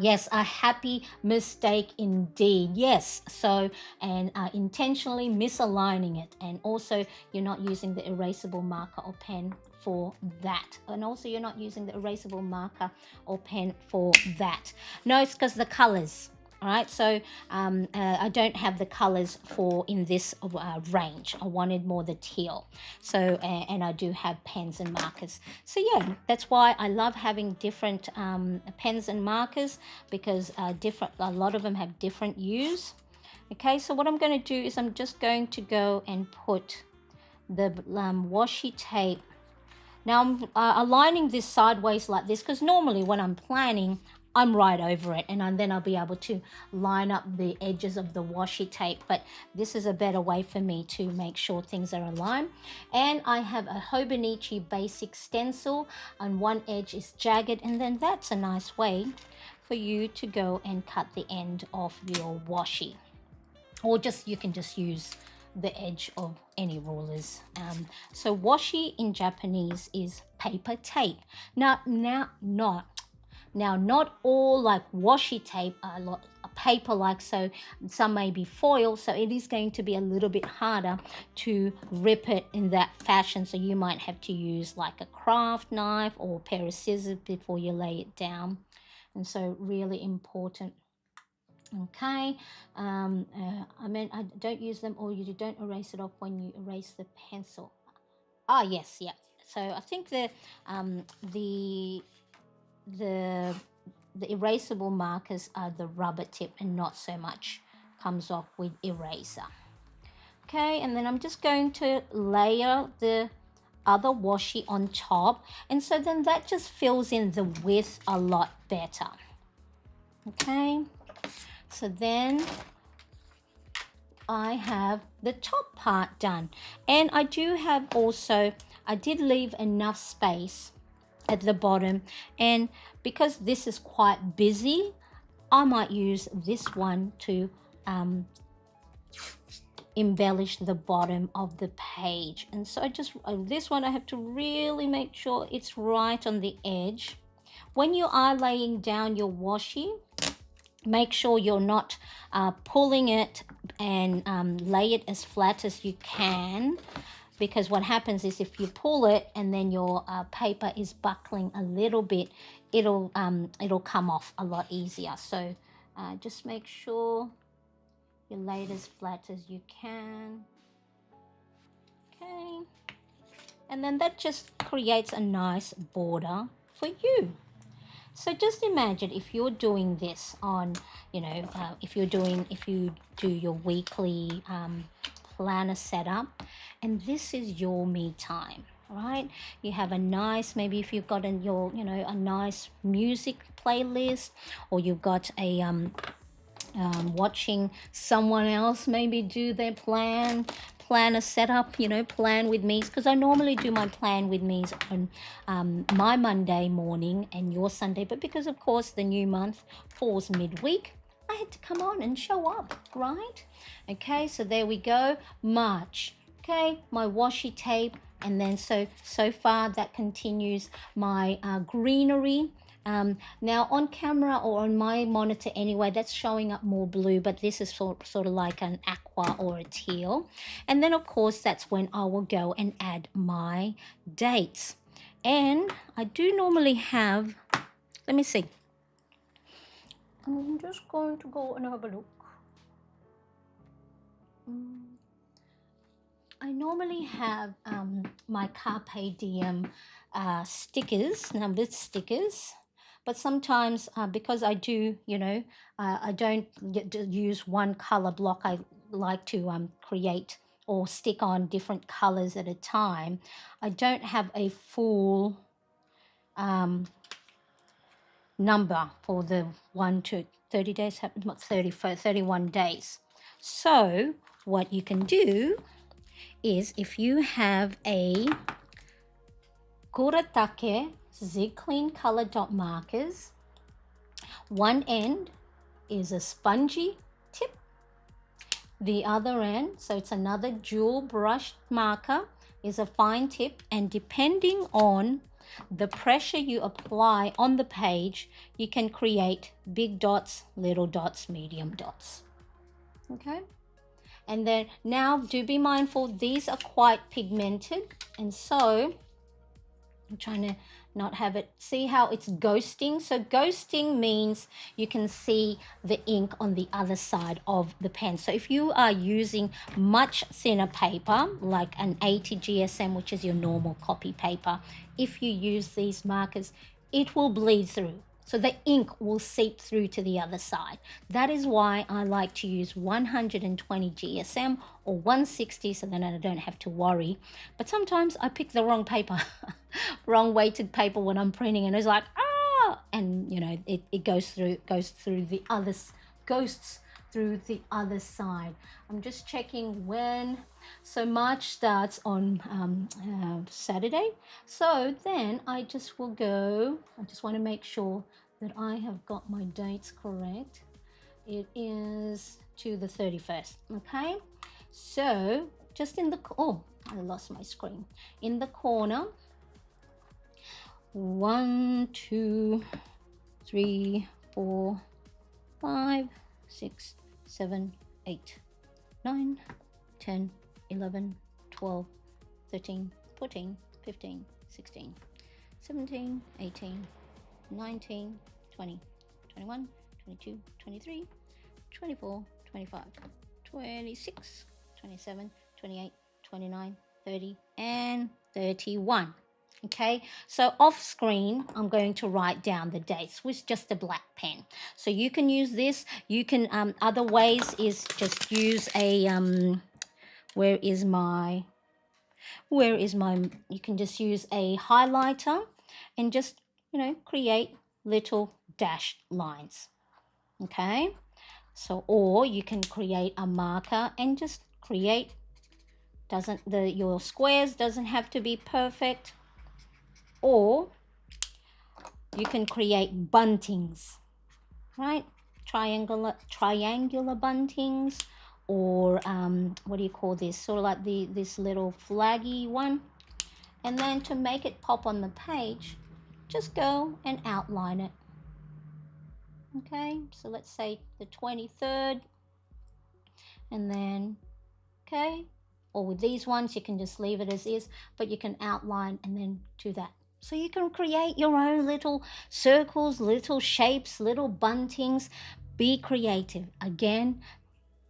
Yes, a happy mistake indeed. Yes, so and intentionally misaligning it, and also you're not using the erasable marker or pen for that, and also you're not using the erasable marker or pen for that. No, it's because the colors. All right, so I don't have the colors for in this range. I wanted more the teal. So and I do have pens and markers. So yeah, that's why I love having different pens and markers, because a lot of them have different use. Okay, so what I'm going to do is I'm just going to go and put the washi tape. Now I'm aligning this sideways like this, because normally when I'm planning, I'm right over it, and then I'll be able to line up the edges of the washi tape. But this is a better way for me to make sure things are aligned. And I have a Hobonichi basic stencil, and one edge is jagged, and then that's a nice way for you to go and cut the end of your washi, or just you can just use the edge of any rulers. So washi in Japanese is paper tape. Not all like washi tape are paper like, so some may be foil, so it is going to be a little bit harder to rip it in that fashion. So you might have to use like a craft knife or a pair of scissors before you lay it down. And so really important. Okay, I don't use them, or you don't erase it off when you erase the pencil. Ah, yes, yeah. So I think the the the erasable markers are the rubber tip, and not so much comes off with eraser. Okay, and then I'm just going to layer the other washi on top, and so then that just fills in the width a lot better. Okay, so then I have the top part done, and I did leave enough space at the bottom, and because this is quite busy, I might use this one to embellish the bottom of the page. And so this one I have to really make sure it's right on the edge. When you are laying down your washi, make sure you're not pulling it and lay it as flat as you can, because what happens is if you pull it and then your paper is buckling a little bit, it'll come off a lot easier. So just make sure you lay it as flat as you can. Okay, and then that just creates a nice border for you. So just imagine if you're doing this on, if you do your weekly planner setup, and this is your me time, right? You have a nice, maybe if you've got a nice music playlist, or you've got a watching someone else maybe do their planner setup, plan with me's, because I normally do my plan with me's on my Monday morning and your Sunday, but because of course the new month falls midweek, I had to come on and show up, right? Okay, so there we go, March. Okay, my washi tape, and then so far that continues my greenery. Now on camera or on my monitor anyway, that's showing up more blue, but this is sort of like an aqua or a teal. And then of course that's when I will go and add my dates. And I do normally have, let me see. I'm just going to go and have a look. I normally have my Carpe Diem stickers, numbered stickers, But sometimes because I do, I don't get to use one color block. I like to create or stick on different colors at a time. I don't have a full um, number for the 1 to 30 days, not 30, 31 days. So what you can do is, if you have a kuratake zig clean color dot markers, one end is a spongy tip, the other end, so it's another jewel brush marker, is a fine tip, and depending on the pressure you apply on the page, you can create big dots, little dots, medium dots. Okay, and then now do be mindful, these are quite pigmented, and so I'm trying to not have it, see how it's ghosting. So ghosting means you can see the ink on the other side of the pen. So if you are using much thinner paper, like an 80 GSM, which is your normal copy paper, if you use these markers, it will bleed through. So the ink will seep through to the other side. That is why I like to use 120 GSM or 160, so then I don't have to worry. But sometimes I pick the wrong paper, wrong weighted paper when I'm printing, and it's like, and it goes through the other, ghosts through the other side. I'm just checking when. So March starts on Saturday. So then I just will go. I just want to make sure that I have got my dates correct. It is to the 31st. Okay. So just in the, oh, I lost my screen. In the corner, 1, 2, 3, 4, 5, 6, 7, 8, 9, 10, 11, 12, 13, 14, 15, 16, 17, 18, 19, 20, 21, 22, 23, 24, 25, 26, 27, 28, 29, 30, and 31. Okay, so off screen, I'm going to write down the dates with just a black pen. So you can use this. You can, other ways is just use a, where is my, you can just use a highlighter and just, create little dashed lines. Okay, so, or you can create a marker and just create, your squares doesn't have to be perfect. Or you can create buntings, right? Triangular buntings, or what do you call this? Sort of like this little flaggy one. And then to make it pop on the page, just go and outline it. Okay, so let's say the 23rd, and then, okay, or with these ones, you can just leave it as is, but you can outline and then do that. So you can create your own little circles, little shapes, little buntings. Be creative. Again,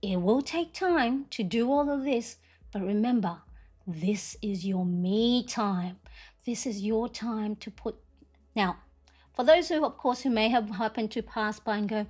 it will take time to do all of this, but remember, this is your me time. This is your time to put. Now, for those who, of course, who may have happened to pass by and go,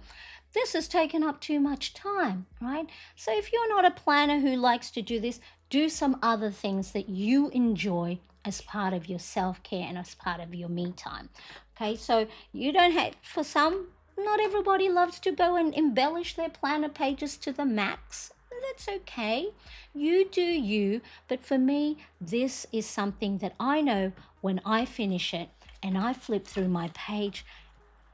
this has taken up too much time, right? So if you're not a planner who likes to do this, do some other things that you enjoy as part of your self-care and as part of your me time. Okay, so you don't have, for some, not everybody loves to go and embellish their planner pages to the max. That's okay. You do you. But for me, this is something that I know when I finish it and I flip through my page,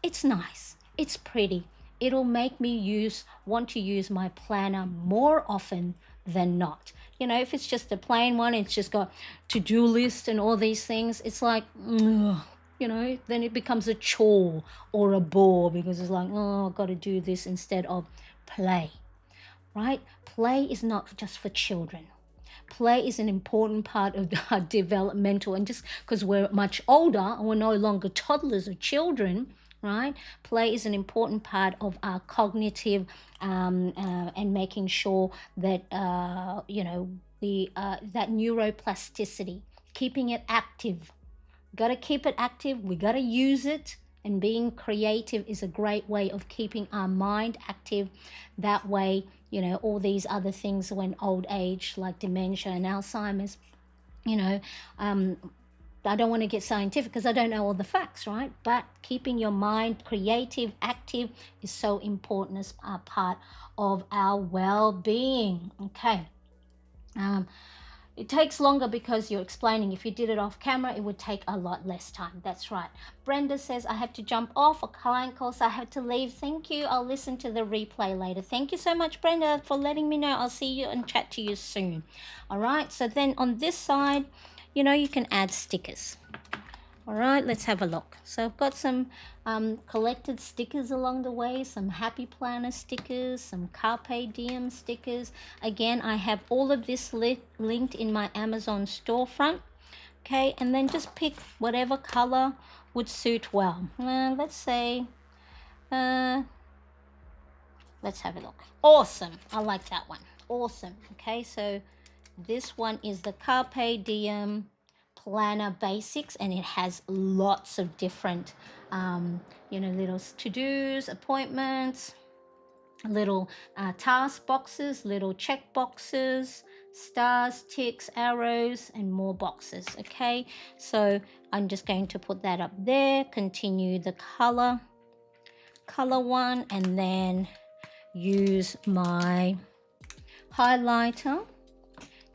it's nice, it's pretty. It'll make me want to use my planner more often than not. If it's just a plain one, it's just got to-do list and all these things, it's like, ugh, then it becomes a chore or a bore, because it's like, oh, I've got to do this instead of play, right? Play is not just for children. Play is an important part of our developmental, and just because we're much older and we're no longer toddlers or children, right? Play is an important part of our cognitive and making sure that, that neuroplasticity, keeping it active. Got to keep it active. We got to use it, And being creative is a great way of keeping our mind active. That way, all these other things when old age, like dementia and Alzheimer's, you know, um, I don't want to get scientific because I don't know all the facts, right? But keeping your mind creative, active is so important as a part of our well-being. Okay. It takes longer because you're explaining. If you did it off camera, it would take a lot less time. That's right. Brenda says, I have to jump off. A client calls, I have to leave. Thank you. I'll listen to the replay later. Thank you so much, Brenda, for letting me know. I'll see you and chat to you soon. All right. So then on this side, you can add stickers. All right, let's have a look. So I've got some collected stickers along the way, some Happy Planner stickers, some Carpe Diem stickers. Again, I have all of this linked in my Amazon storefront. Okay, and then just pick whatever color would suit well. Let's say, let's have a look. Awesome, I like that one. Awesome. Okay, so this one is the Carpe Diem Planner Basics, and it has lots of different little to-dos, appointments, little task boxes, little check boxes, stars, ticks, arrows, and more boxes. Okay, so I'm just going to put that up there, continue the color one, and then use my highlighter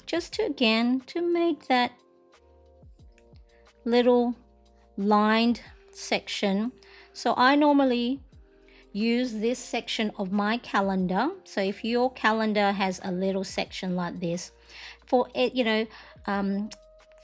just to make that little lined section. So I normally use this section of my calendar. So if your calendar has a little section like this for it,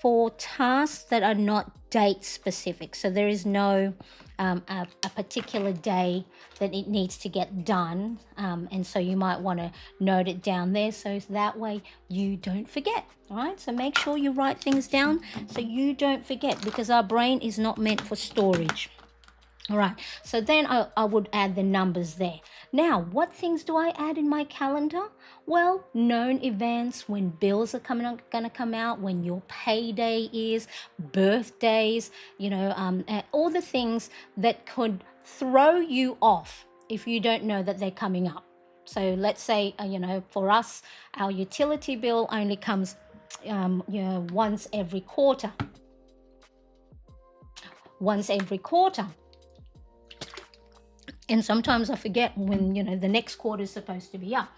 for tasks that are not date specific, so there is no a particular day that it needs to get done, and so you might want to note it down there so that way you don't forget. All right, so make sure you write things down so you don't forget, because our brain is not meant for storage. All right, so then I would add the numbers there. Now, what things do I add in my calendar? Well, known events, when bills are going to come out, when your payday is, birthdays, all the things that could throw you off if you don't know that they're coming up. So let's say, for us, our utility bill only comes, once every quarter. And sometimes I forget when, the next quarter is supposed to be up.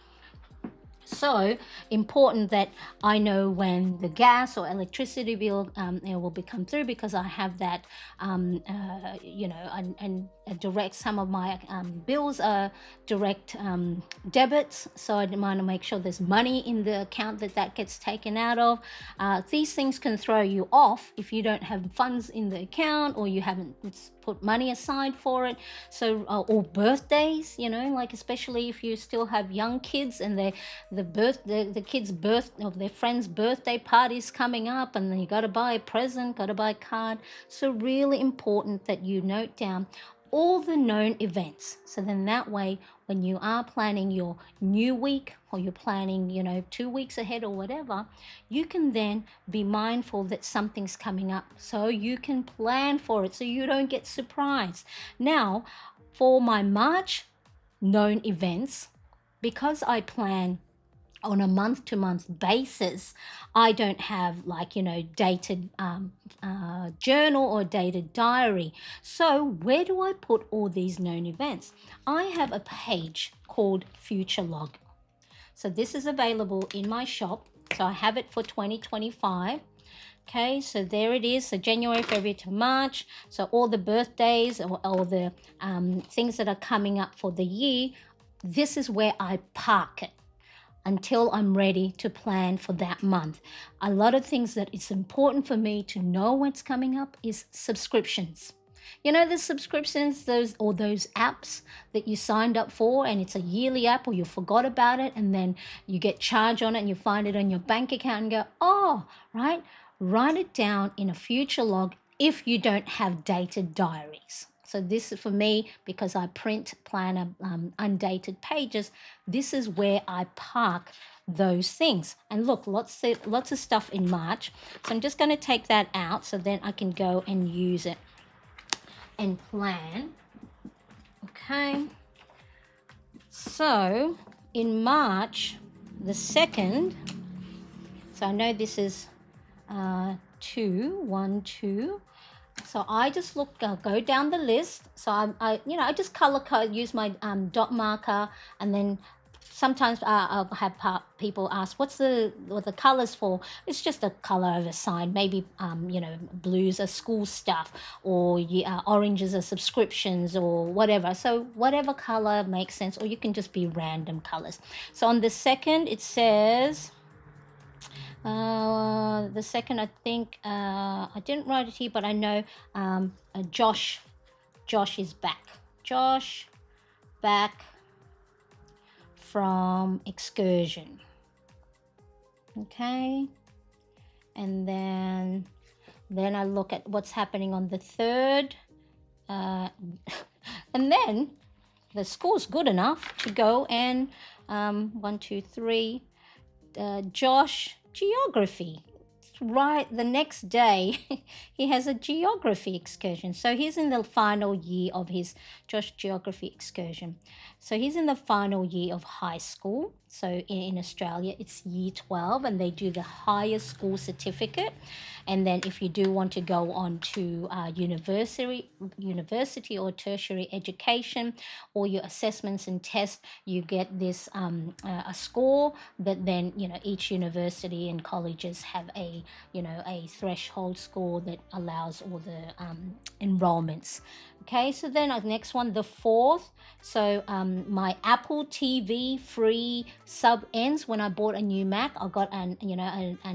So important that I know when the gas or electricity bill will come through, because I have that, and direct, some of my bills are direct debits. So I want to make sure there's money in the account that gets taken out of. These things can throw you off if you don't have funds in the account, or you haven't put money aside for it. So or birthdays, like especially if you still have young kids and the kids' birth of their friends' birthday parties coming up, and then you got to buy a present, got to buy a card. So really important that you note down all the known events. So then that way, when you are planning your new week, or you're planning, 2 weeks ahead or whatever, you can then be mindful that something's coming up, so you can plan for it so you don't get surprised. Now, for my March known events, because I plan on a month-to-month basis, I don't have dated journal or dated diary. So where do I put all these known events? I have a page called Future Log. So this is available in my shop. So I have it for 2025. Okay, so there it is. So January, February to March. So all the birthdays or all the things that are coming up for the year, this is where I park it until I'm ready to plan for that month. A lot of things that it's important for me to know what's coming up is subscriptions. The subscriptions, those apps that you signed up for, and it's a yearly app, or you forgot about it, and then you get charged on it and you find it on your bank account and go, oh, right? Write it down in a future log if you don't have dated diaries. So this is for me, because I print planner undated pages. This is where I park those things. And look, lots of stuff in March. So I'm just going to take that out so then I can go and use it. and plan. Okay, so in March the 2nd, so I know this is 2, 1, 2. So I just look, go down the list. So I just color code, use my dot marker, and then sometimes I'll have people ask, what the colors for? It's just a color of a sign. Maybe blues are school stuff, or oranges are subscriptions, or whatever. So whatever color makes sense, or you can just be random colors. So on the 2nd, it says. The 2nd, I think, I didn't write it here, but I know Josh is back. Josh back from excursion. Okay, and then I look at what's happening on the 3rd, and then the school's good enough to go and 1, 2, 3. Josh, geography. Right, the next day he has a geography excursion. So he's in the final year of his Josh geography excursion. So he's in the final year of high school. So in Australia, it's year 12, and they do the higher school certificate. And then if you do want to go on to university or tertiary education, or your assessments and tests, you get this a score that then each university and colleges have a threshold score that allows all the enrollments. Okay, so then next one, the 4th. So my Apple TV free sub ends when I bought a new Mac. I got an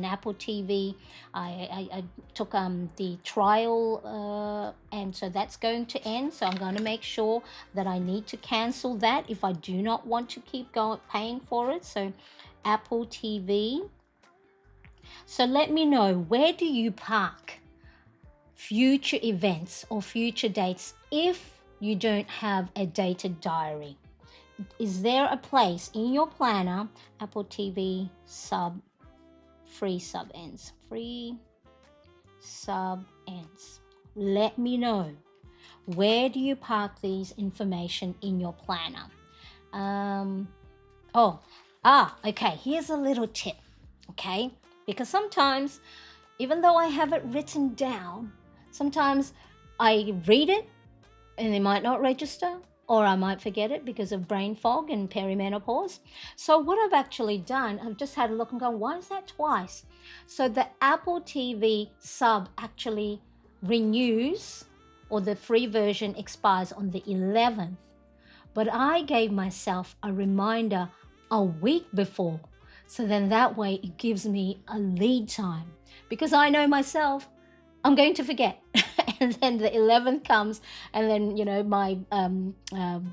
Apple TV. I took the trial, and so that's going to end. So I'm going to make sure that I need to cancel that if I do not want to keep paying for it. So Apple TV. So let me know, where do you park future events or future dates if you don't have a dated diary? Is there a place in your planner, Apple TV free sub ends? Let me know. Where do you park these information in your planner? Okay, here's a little tip, okay? Because sometimes, even though I have it written down, sometimes I read it and it might not register, or I might forget it because of brain fog and perimenopause. So what I've actually done, I've just had a look and gone, why is that twice? So the Apple TV sub actually renews, or the free version expires on the 11th. But I gave myself a reminder a week before. So then that way it gives me a lead time, because I know myself, I'm going to forget. And then the 11th comes, and then, my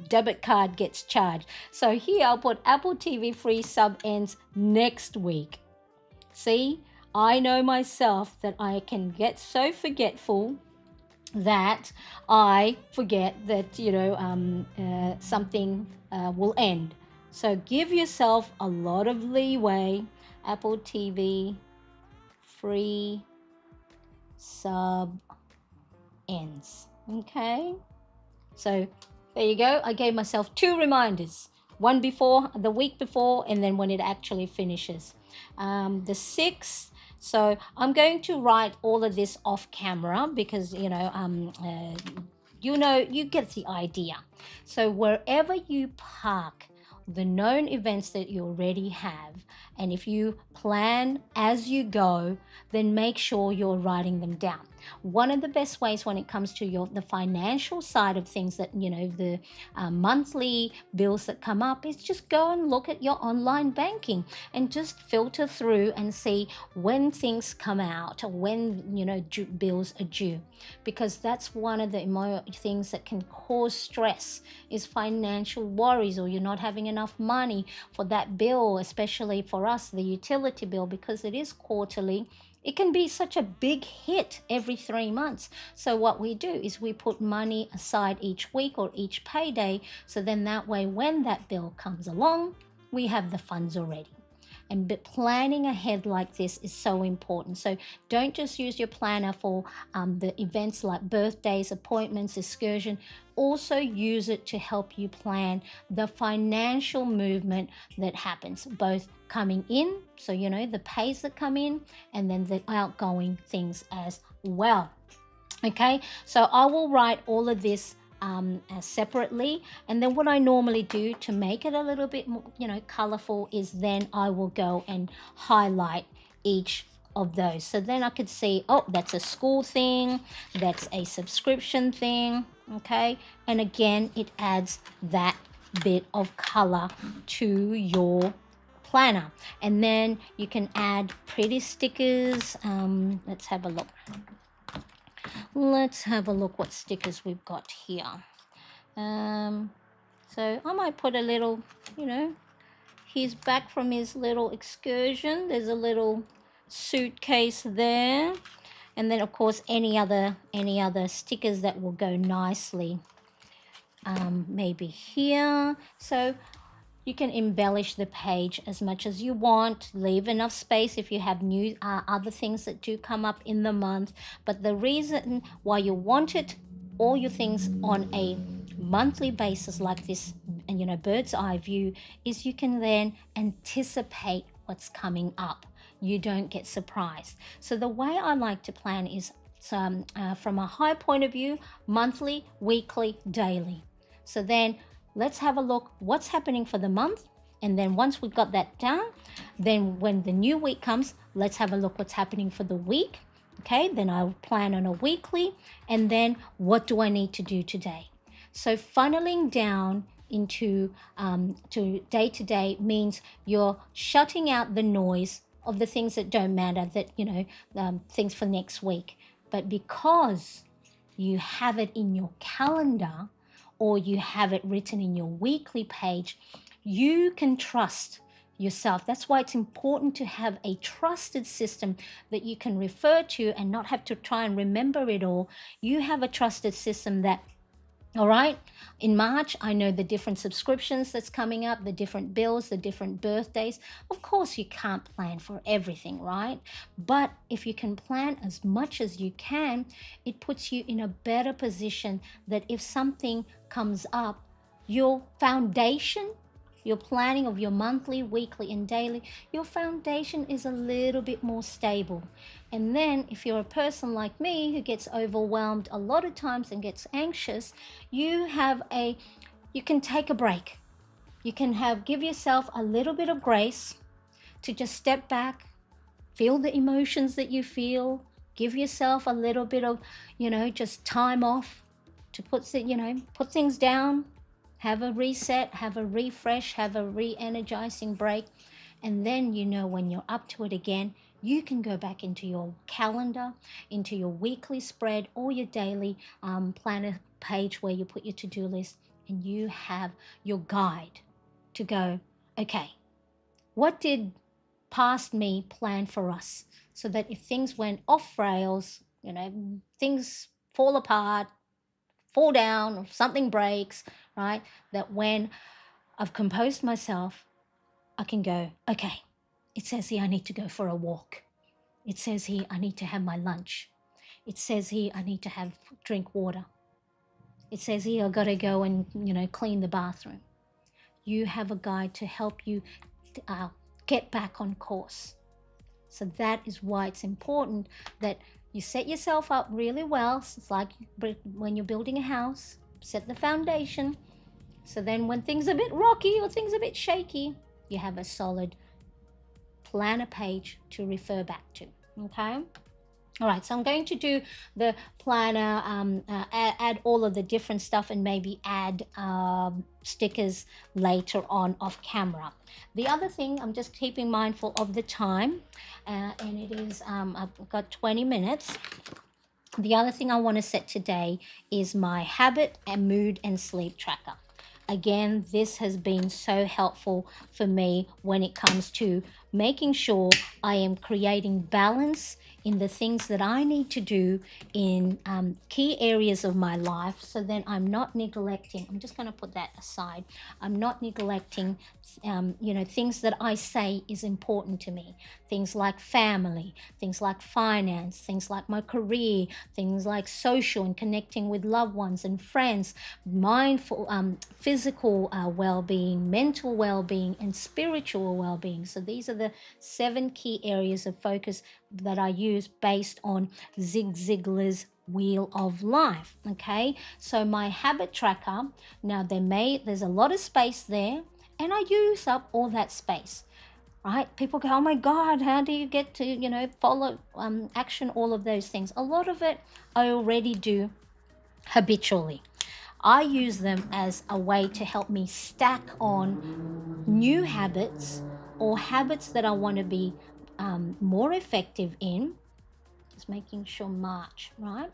debit card gets charged. So here I'll put Apple TV free sub ends next week. See, I know myself that I can get so forgetful that I forget that, something will end. So give yourself a lot of leeway. Apple TV free sub ends. Okay, so there you go. I gave myself 2 reminders, one before, the week before, and then when it actually finishes. The 6th. So I'm going to write all of this off camera, because you get the idea. So wherever you park the known events that you already have, and if you plan as you go, then make sure you're writing them down. One of the best ways when it comes to the financial side of things, that the monthly bills that come up, is just go and look at your online banking and just filter through and see when things come out, or when bills are due, because that's one of the things that can cause stress, is financial worries, or you're not having enough money for that bill, especially for us, the utility bill, because it is quarterly. It can be such a big hit every 3 months. So what we do is we put money aside each week or each payday, so then that way when that bill comes along, we have the funds already. And planning ahead like this is so important. So don't just use your planner for the events like birthdays, appointments, excursion. Also use it to help you plan the financial movement that happens, both coming in, so you know the pays that come in, and then the outgoing things as well. Okay, so I will write all of this separately, and then what I normally do to make it a little bit more, colorful, is then I will go and highlight each of those. So then I could see, oh, that's a school thing, that's a subscription thing. Okay, and again, it adds that bit of color to your planner. And then you can add pretty stickers. Let's have a look. Let's have a look what stickers we've got here. So I might put a little, he's back from his little excursion. There's a little suitcase there. And then of course any other stickers that will go nicely. Maybe here. So you can embellish the page as much as you want. Leave enough space if you have new other things that do come up in the month. But the reason why you want it, all your things on a monthly basis like this, and bird's eye view, is you can then anticipate what's coming up. You don't get surprised. So the way I like to plan is from a high point of view, monthly, weekly, daily. So then let's have a look what's happening for the month. And then once we've got that down, then when the new week comes, let's have a look what's happening for the week. Okay, then I'll plan on a weekly. And then what do I need to do today? So funneling down into to day to day means you're shutting out the noise of the things that don't matter, that, things for next week. But because you have it in your calendar, or you have it written in your weekly page, you can trust yourself. That's why it's important to have a trusted system that you can refer to and not have to try and remember it all. You have a trusted system that, all right, in March, I know the different subscriptions that's coming up, the different bills, the different birthdays. Of course, you can't plan for everything, right? But if you can plan as much as you can, it puts you in a better position that if something comes up, your foundation, your planning of your monthly, weekly, and daily, your foundation is a little bit more stable. And then if you're a person like me who gets overwhelmed a lot of times and gets anxious, you can take a break. You can give yourself a little bit of grace to just step back, feel the emotions that you feel, give yourself a little bit of, just time off to put things down, have a reset, have a refresh, have a re-energizing break. And then, when you're up to it again, you can go back into your calendar, into your weekly spread or your daily planner page where you put your to-do list, and you have your guide to go, okay, what did past me plan for us? So that if things went off rails, things fall apart, fall down, or something breaks, right? That when I've composed myself, I can go, okay, it says here I need to go for a walk. It says here I need to have my lunch. It says here I need to drink water. It says here I've got to go and, clean the bathroom. You have a guide to help you get back on course. So that is why it's important that you set yourself up really well. It's like when you're building a house, set the foundation. So then when things are a bit rocky or things are a bit shaky, you have a solid planner page to refer back to. Okay. All right, so I'm going to do the planner, add all of the different stuff, and maybe add stickers later on off camera. The other thing, I'm just keeping mindful of the time, and it is, I've got 20 minutes. The other thing I want to set today is my habit and mood and sleep tracker. Again, this has been so helpful for me when it comes to making sure I am creating balance in the things that I need to do in key areas of my life, so then I'm not neglecting. I'm just going to put that aside. I'm not neglecting, things that I say is important to me. Things like family, things like finance, things like my career, things like social and connecting with loved ones and friends, mindful, physical well-being, mental well-being, and spiritual well-being. So these are the 7 key areas of focus that I use based on Zig Ziglar's wheel of life. Okay, so my habit tracker, now there's a lot of space there, and I use up all that space. Right, people go, oh my god, how do you get to follow, action all of those things? A lot of it I already do habitually. I use them as a way to help me stack on new habits, or habits that I want to be more effective in. Just making sure March, right?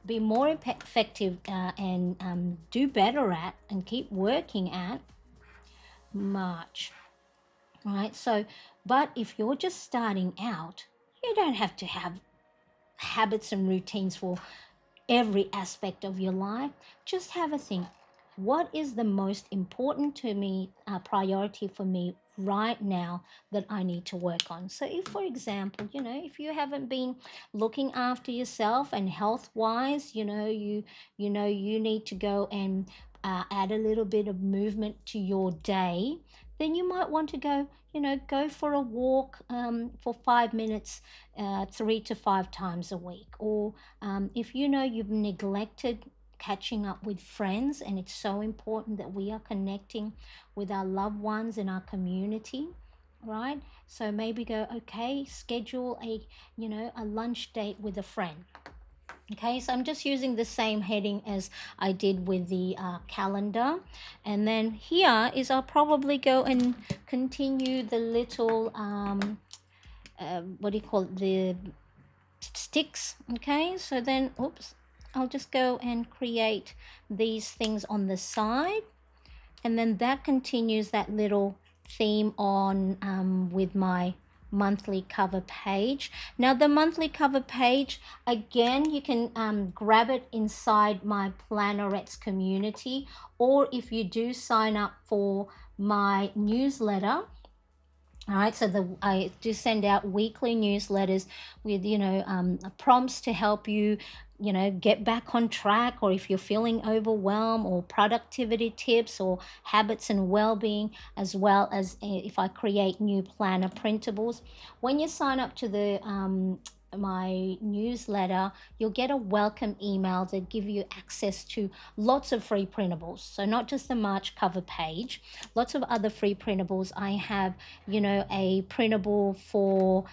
Be more effective, and do better at, and keep working at March, right? So, but if you're just starting out, you don't have to have habits and routines for every aspect of your life. Just have a think. What is the most important to me, priority for me right now that I need to work on? So if, for example, if you haven't been looking after yourself and health wise, you need to go and add a little bit of movement to your day, then you might want to go for a walk, for 5 minutes, 3 to 5 times a week. Or if you've neglected catching up with friends, and it's so important that we are connecting with our loved ones in our community, right? So maybe go, okay, schedule a lunch date with a friend. Okay, so I'm just using the same heading as I did with the calendar. And then here is, I'll probably go and continue the little what do you call it, the sticks. Okay, so then oops, I'll just go and create these things on the side, and then that continues that little theme on with my monthly cover page. Now the monthly cover page, again, you can grab it inside my Plannerettes community, or if you do sign up for my newsletter. All right, so I do send out weekly newsletters with prompts to help you get back on track, or if you're feeling overwhelmed, or productivity tips, or habits and well-being, as well as if I create new planner printables. When you sign up to the my newsletter, you'll get a welcome email that give you access to lots of free printables. So not just the March cover page, lots of other free printables. I have a printable for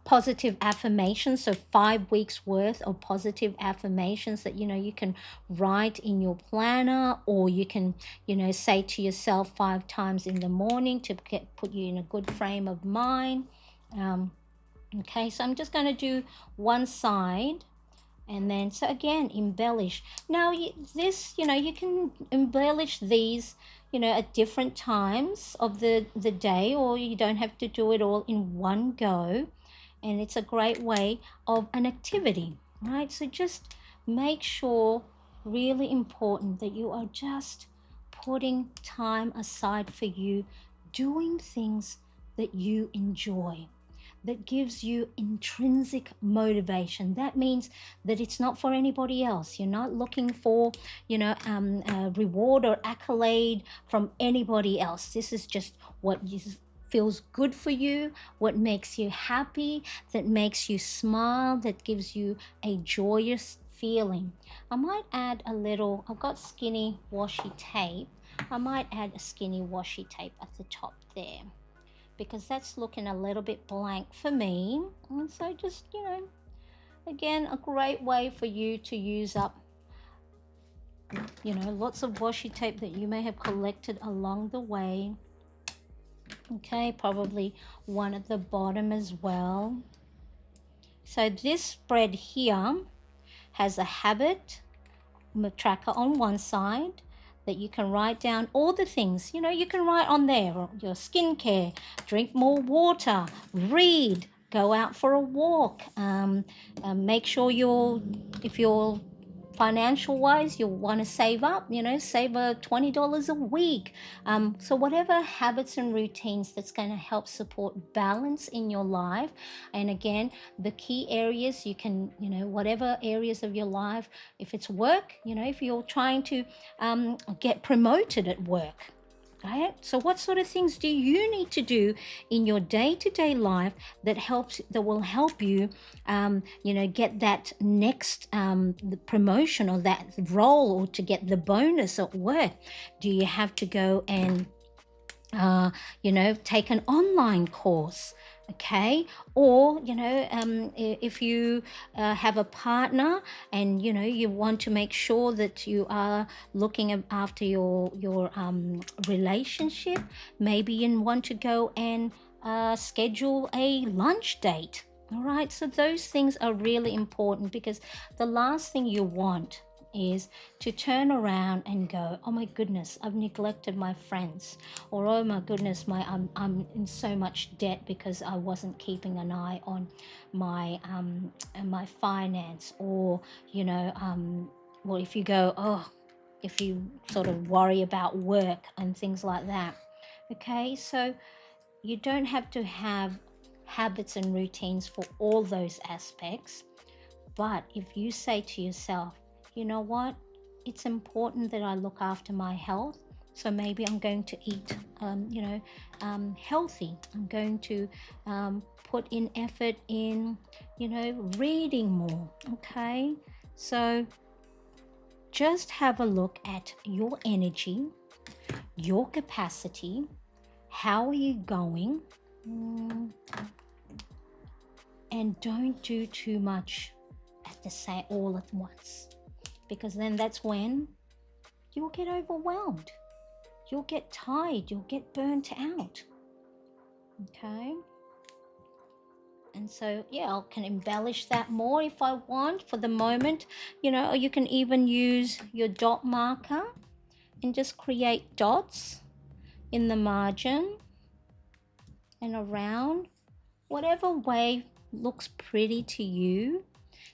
positive affirmations, so 5 weeks worth of positive affirmations that you can write in your planner, or you can say to yourself 5 times in the morning to put you in a good frame of mind. Okay, so I'm just going to do one side, and then so again, embellish. Now this, you can embellish these at different times of the day, or you don't have to do it all in one go. And it's a great way of an activity, right? So just make sure, really important, that you are just putting time aside for you, doing things that you enjoy, that gives you intrinsic motivation. That means that it's not for anybody else. You're not looking for, a reward or accolade from anybody else. This is just what feels good for you, what makes you happy, that makes you smile, that gives you a joyous feeling. I might add a little, I've got skinny washi tape. I might add a skinny washi tape at the top there, because that's looking a little bit blank for me. And so just, again, a great way for you to use up, lots of washi tape that you may have collected along the way. Okay, probably one at the bottom as well. So this spread here has a habit tracker on one side, that you can write down all the things. You can write on there your skincare, drink more water, read, go out for a walk, make sure if you're financial wise, you'll want to save up, save $20 a week. So whatever habits and routines that's going to help support balance in your life. And again, the key areas you can, whatever areas of your life, if it's work, if you're trying to get promoted at work, right? So what sort of things do you need to do in your day-to-day life that will help you get that next the promotion or that role, or to get the bonus at work? Do you have to go and take an online course? Okay. Or if you have a partner, and you want to make sure that you are looking after your relationship, maybe you want to go and schedule a lunch date. All right, so those things are really important, because the last thing you want is to turn around and go, oh my goodness, I've neglected my friends, or oh my goodness, I'm in so much debt because I wasn't keeping an eye on my finance, or well, if you go, if you sort of worry about work and things like that. Okay, so you don't have to have habits and routines for all those aspects. But if you say to yourself, you know what, it's important that I look after my health, so maybe I'm going to eat, healthy. I'm going to put in effort in, reading more. Okay, so just have a look at your energy, your capacity. How are you going? And don't do too much all at once, because then that's when you'll get overwhelmed, you'll get tired, you'll get burnt out. Okay, and so I can embellish that more if I want. For the moment, or you can even use your dot marker and just create dots in the margin and around, whatever way looks pretty to you.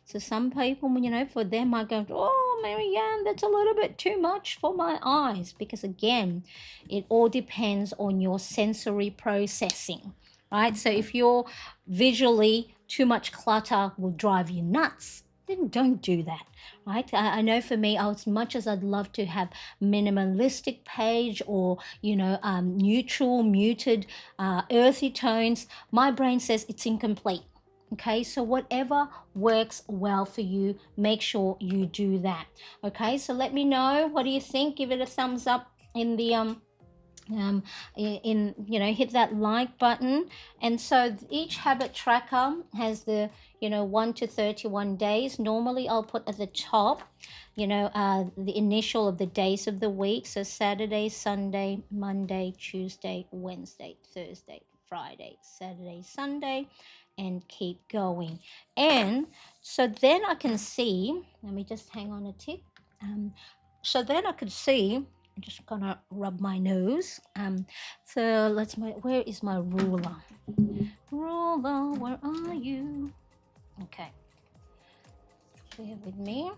So some people, for them, I go, oh, Marianne, that's a little bit too much for my eyes. Because again, it all depends on your sensory processing, right? So if you're visually, too much clutter will drive you nuts, then don't do that, right? I know for me, as much as I'd love to have minimalistic page, or neutral, muted, earthy tones, my brain says it's incomplete. Okay, so whatever works well for you, make sure you do that. Okay, so let me know, what do you think? Give it a thumbs up in the hit that like button. And so each habit tracker has the 1 to 31 days. Normally I'll put at the top the initial of the days of the week. So Saturday, Sunday, Monday, Tuesday, Wednesday, Thursday, Friday, Saturday, Sunday, and keep going. And so then I can see, let me just hang on a tick. So then I could see, I'm just gonna rub my nose. So where is my ruler? Ruler, where are you? Okay, bear with me.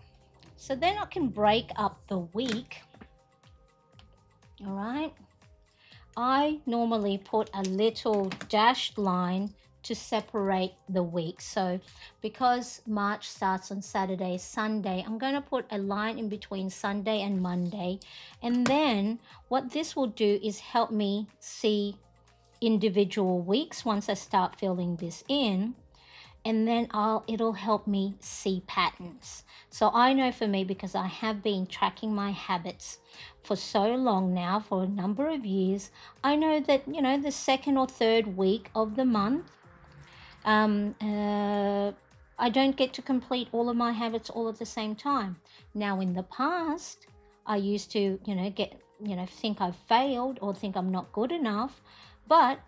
So then I can break up the week. All right, I normally put a little dashed line to separate the week. So because March starts on Saturday, Sunday, I'm going to put a line in between Sunday and Monday. And then what this will do is help me see individual weeks once I start filling this in. And then it'll help me see patterns. So I know for me, because I have been tracking my habits for so long now, for a number of years, I know that, the second or third week of the month, I don't get to complete all of my habits all at the same time. Now, in the past, I used to, think I've failed or think I'm not good enough, but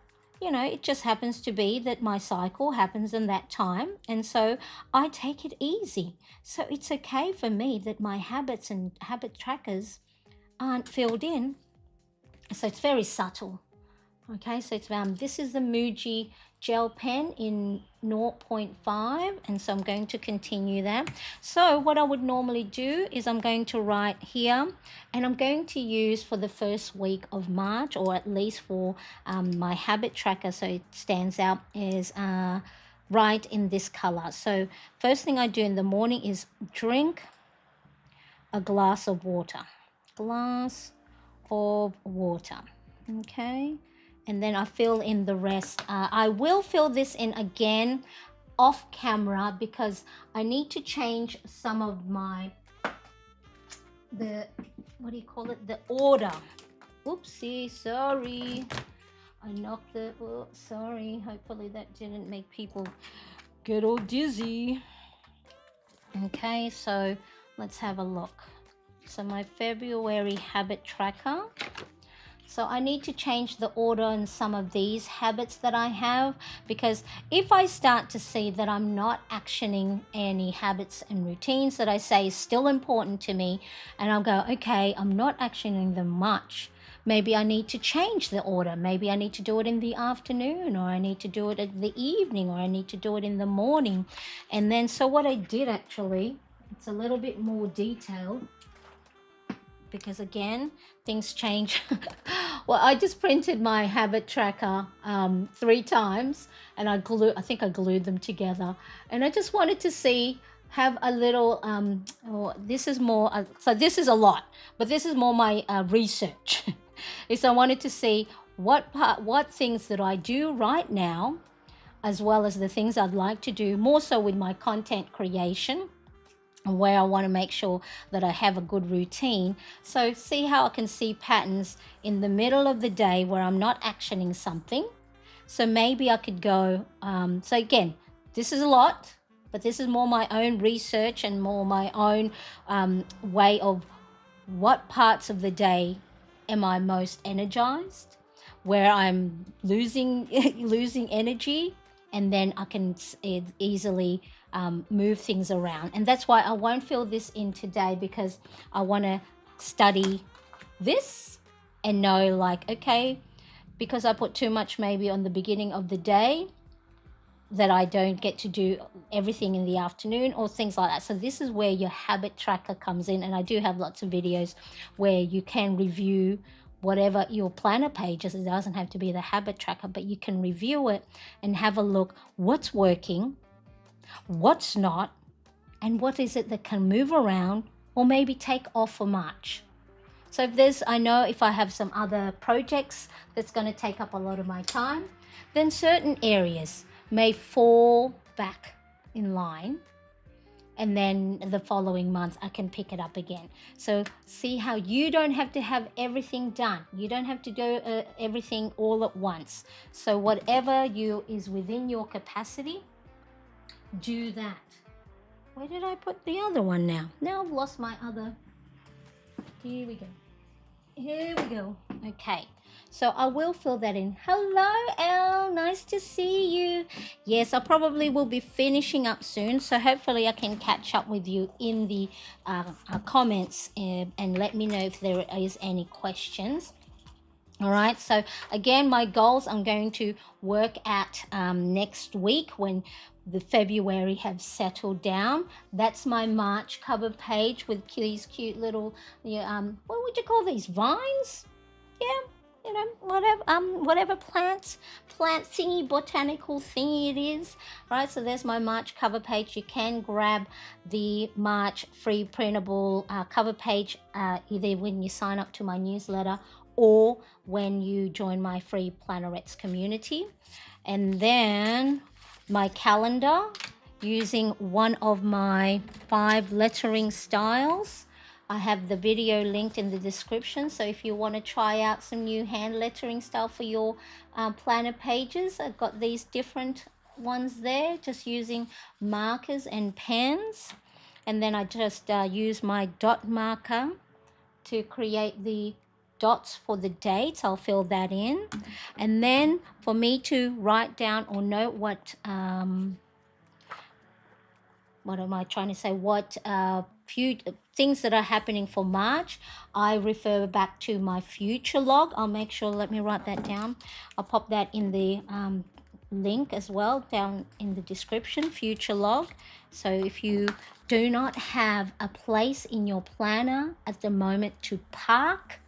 it just happens to be that my cycle happens in that time. And so I take it easy. So it's okay for me that my habits and habit trackers aren't filled in. So it's very subtle. Okay, so it's this is the Muji gel pen in 0.5, and so I'm going to continue that. So what I would normally do is I'm going to write here, and I'm going to use for the first week of March, or at least for my habit tracker, so it stands out as right in this color. So first thing I do in the morning is drink a glass of water. Glass of water. Okay, and then I fill in the rest. I will fill this in again off camera because I need to change some of my the what do you call it, the order. Oopsie, sorry, I knocked the, oh, sorry, hopefully that didn't make people get all dizzy. Okay, so let's have a look. So my February habit tracker. So I need to change the order in some of these habits that I have, because if I start to see that I'm not actioning any habits and routines that I say is still important to me, and I'll go, okay, I'm not actioning them much. Maybe I need to change the order. Maybe I need to do it in the afternoon, or I need to do it in the evening, or I need to do it in the morning. And then, so what I did actually, it's a little bit more detailed, because again, things change. Well, I just printed my habit tracker 3 times, and I think I glued them together, and I just wanted to see, have a little this is more so this is a lot, but this is more my research. Is I wanted to see what things that I do right now, as well as the things I'd like to do more so with my content creation, where I want to make sure that I have a good routine. So see how I can see patterns in the middle of the day where I'm not actioning something. So maybe I could go, so again, this is a lot, but this is more my own research and more my own way of what parts of the day am I most energized, where I'm losing losing energy, and then I can easily move things around. And that's why I won't fill this in today, because I want to study this and know, like, okay, because I put too much maybe on the beginning of the day, that I don't get to do everything in the afternoon or things like that. So this is where your habit tracker comes in, and I do have lots of videos where you can review whatever your planner pages. It doesn't have to be the habit tracker, but you can review it and have a look what's working, what's not, and what is it that can move around or maybe take off for March. So if there's, I know if I have some other projects that's going to take up a lot of my time, then certain areas may fall back in line, and then the following month I can pick it up again. So see how you don't have to have everything done. You don't have to do everything all at once. So whatever is within your capacity, do that. Where did I put the other one now? Now I've lost my other. Here we go. Here we go. Okay, so I will fill that in. Hello, Elle. Nice to see you. Yes, I probably will be finishing up soon, so hopefully I can catch up with you in the comments, and let me know if there is any questions. All right, so again, my goals I'm going to work at next week, when the February have settled down. That's my March cover page with these cute little, what would you call these, vines? Yeah, whatever plant thingy, botanical thingy it is. Right, so there's my March cover page. You can grab the March free printable cover page either when you sign up to my newsletter or when you join my free Plannerettes community. And then my calendar, using one of my 5 lettering styles. I have the video linked in the description, so if you want to try out some new hand lettering style for your planner pages, I've got these different ones there, just using markers and pens. And then I just use my dot marker to create the dots for the dates. I'll fill that in. And then for me to write down or note what am I trying to say, what few things that are happening for March, I refer back to my future log. I'll make sure, let me write that down. I'll pop that in the link as well down in the description, future log. So if you do not have a place in your planner at the moment to park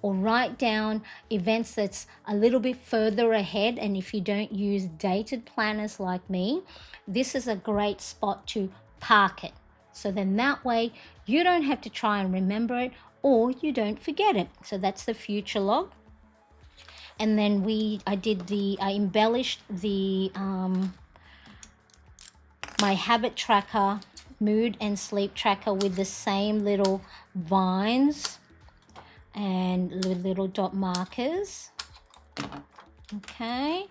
or write down events that's a little bit further ahead, and if you don't use dated planners like me, this is a great spot to park it. So then that way you don't have to try and remember it, or you don't forget it. So that's the future log. And then I embellished the my habit tracker, mood and sleep tracker with the same little vines and little dot markers. Okay.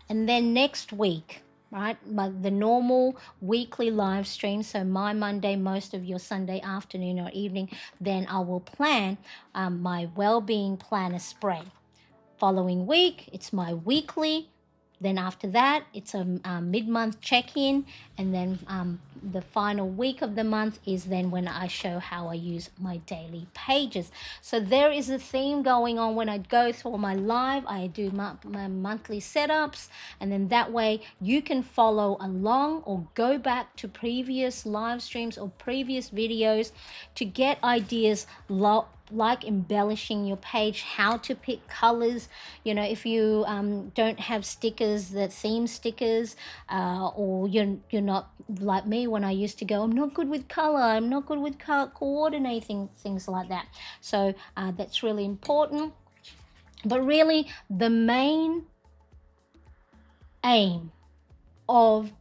And then next week, right, the normal weekly live stream, so my Monday, most of your Sunday afternoon or evening, then I will plan my well-being planner spread. Following week, it's my weekly. Then after that, it's a mid-month check-in, and then the final week of the month is then when I show how I use my daily pages. So there is a theme going on when I go through my live. I do my monthly setups, and then that way you can follow along or go back to previous live streams or previous videos to get ideas like embellishing your page, how to pick colors. You know, if you don't have stickers, that theme stickers, or you're not like me when I used to go, I'm not good with color, I'm not good with coordinating, things like that. So that's really important. But really, the main aim of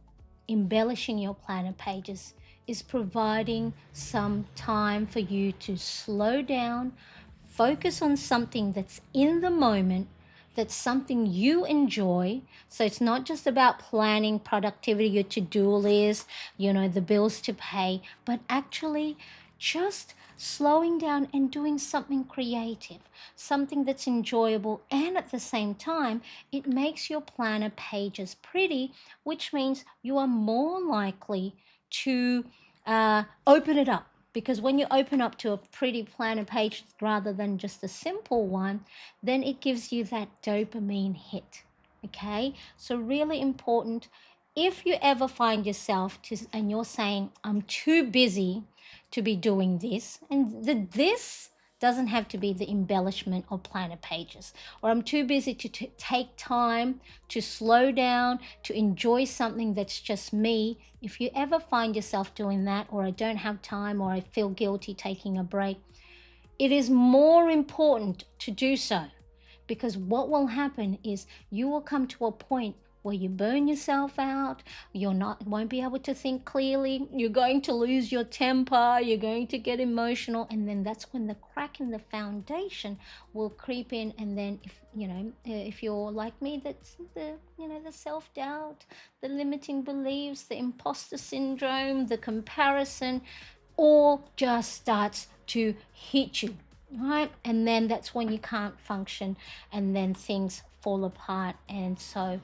embellishing your planner pages is providing some time for you to slow down, focus on something that's in the moment, that's something you enjoy. So it's not just about planning productivity, your to-do list, the bills to pay, but actually just slowing down and doing something creative, something that's enjoyable, and at the same time, it makes your planner pages pretty, which means you are more likely to open it up. Because when you open up to a pretty planner page rather than just a simple one, then it gives you that dopamine hit. Okay, so really important. If you ever find yourself and you're saying, I'm too busy to be doing this, and this doesn't have to be the embellishment or planner pages, or I'm too busy to take time to slow down, to enjoy something that's just me. If you ever find yourself doing that, or I don't have time, or I feel guilty taking a break, it is more important to do so, because what will happen is you will come to a point where you burn yourself out, won't be able to think clearly, you're going to lose your temper, you're going to get emotional, and then that's when the crack in the foundation will creep in. And then if you're like me, that's the self-doubt, the limiting beliefs, the imposter syndrome, the comparison, all just starts to hit you, right? And then that's when you can't function, and then things fall apart. And so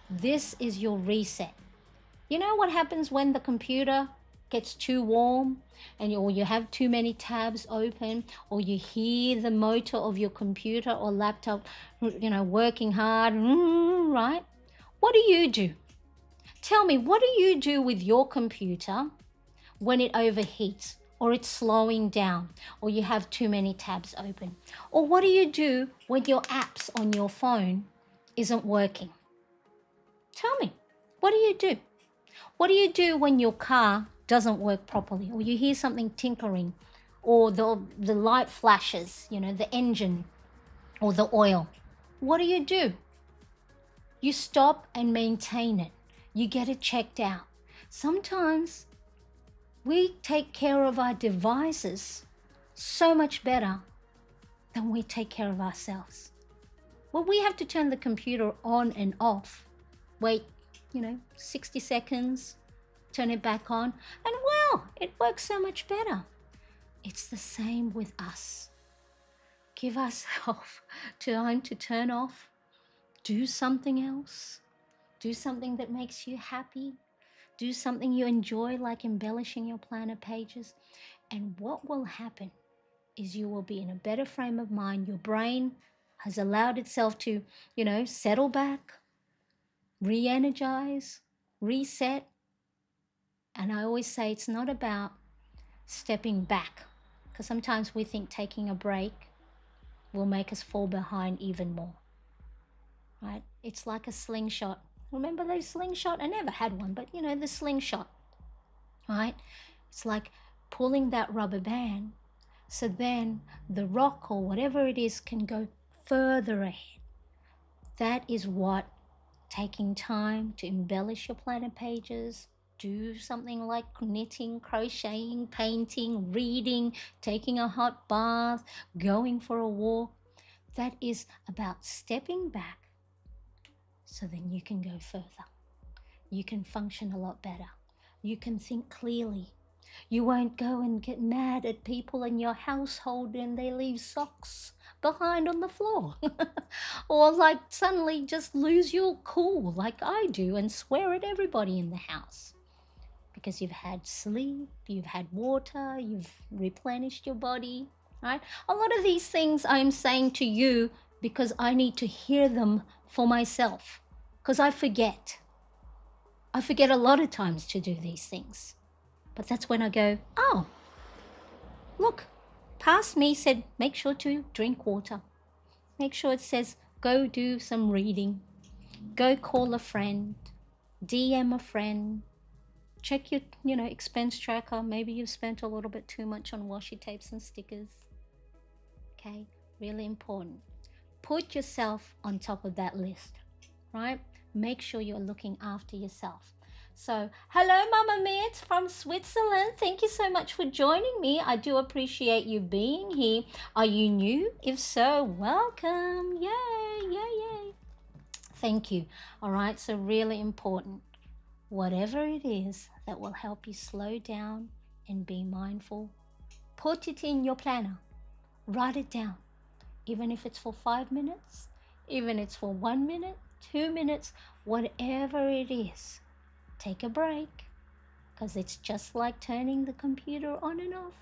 this is your reset. You know what happens when the computer gets too warm, or you have too many tabs open, or you hear the motor of your computer or laptop working hard, right? What do you do? Tell me, what do you do with your computer when it overheats, or it's slowing down, or you have too many tabs open? Or what do you do when your apps on your phone isn't working? Tell me, what do you do? What do you do when your car doesn't work properly, or you hear something tinkering, or the light flashes, the engine or the oil? What do? You stop and maintain it. You get it checked out. Sometimes we take care of our devices so much better than we take care of ourselves. Well, we have to turn the computer on and off. Wait, 60 seconds, turn it back on, and wow, it works so much better. It's the same with us. Give ourselves time to turn off, do something else, do something that makes you happy, do something you enjoy, like embellishing your planner pages, And what will happen is you will be in a better frame of mind. Your brain has allowed itself to, settle back, re energize, reset. And I always say it's not about stepping back, because sometimes we think taking a break will make us fall behind even more, right? It's like a slingshot. Remember those slingshot? I never had one, but the slingshot, right? It's like pulling that rubber band so then the rock or whatever it is can go further ahead. That is what taking time to embellish your planner pages, do something like knitting, crocheting, painting, reading, taking a hot bath, going for a walk. That is about stepping back so then you can go further. You can function a lot better. You can think clearly. You won't go and get mad at people in your household and they leave socks behind on the floor. Or like suddenly just lose your cool like I do and swear at everybody in the house. Because you've had sleep, you've had water, you've replenished your body, right? A lot of these things I'm saying to you because I need to hear them for myself. Because I forget. I forget a lot of times to do these things. But that's when I go, oh, look, past me said, make sure to drink water. Make sure it says, go do some reading. Go call a friend. DM a friend. Check your, expense tracker. Maybe you've spent a little bit too much on washi tapes and stickers. Okay, really important. Put yourself on top of that list, right? Make sure you're looking after yourself. So, hello, Mama Mitz from Switzerland. Thank you so much for joining me. I do appreciate you being here. Are you new? If so, welcome. Yay, yay, yay. Thank you. All right, so really important. Whatever it is that will help you slow down and be mindful, put it in your planner. Write it down. Even if it's for 5 minutes, even if it's for 1 minute, 2 minutes, whatever it is. Take a break, because it's just like turning the computer on and off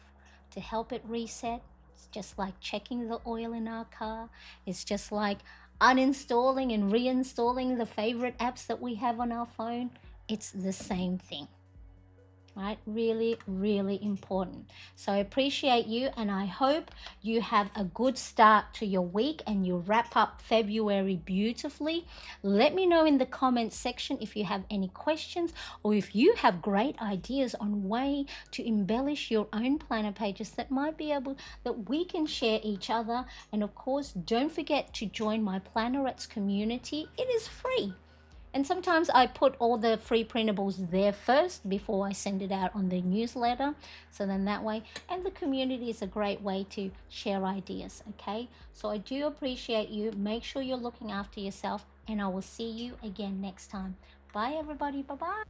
to help it reset. It's just like checking the oil in our car. It's just like uninstalling and reinstalling the favorite apps that we have on our phone. It's the same thing. Right? Really, really important. So I appreciate you, and I hope you have a good start to your week and you wrap up February beautifully. Let me know in the comments section if you have any questions, or if you have great ideas on way to embellish your own planner pages that might be able, that we can share each other. And of course, don't forget to join my Plannerettes community. It is free. And sometimes I put all the free printables there first before I send it out on the newsletter. So then that way, and the community is a great way to share ideas, okay? So I do appreciate you. Make sure you're looking after yourself, and I will see you again next time. Bye, everybody. Bye-bye.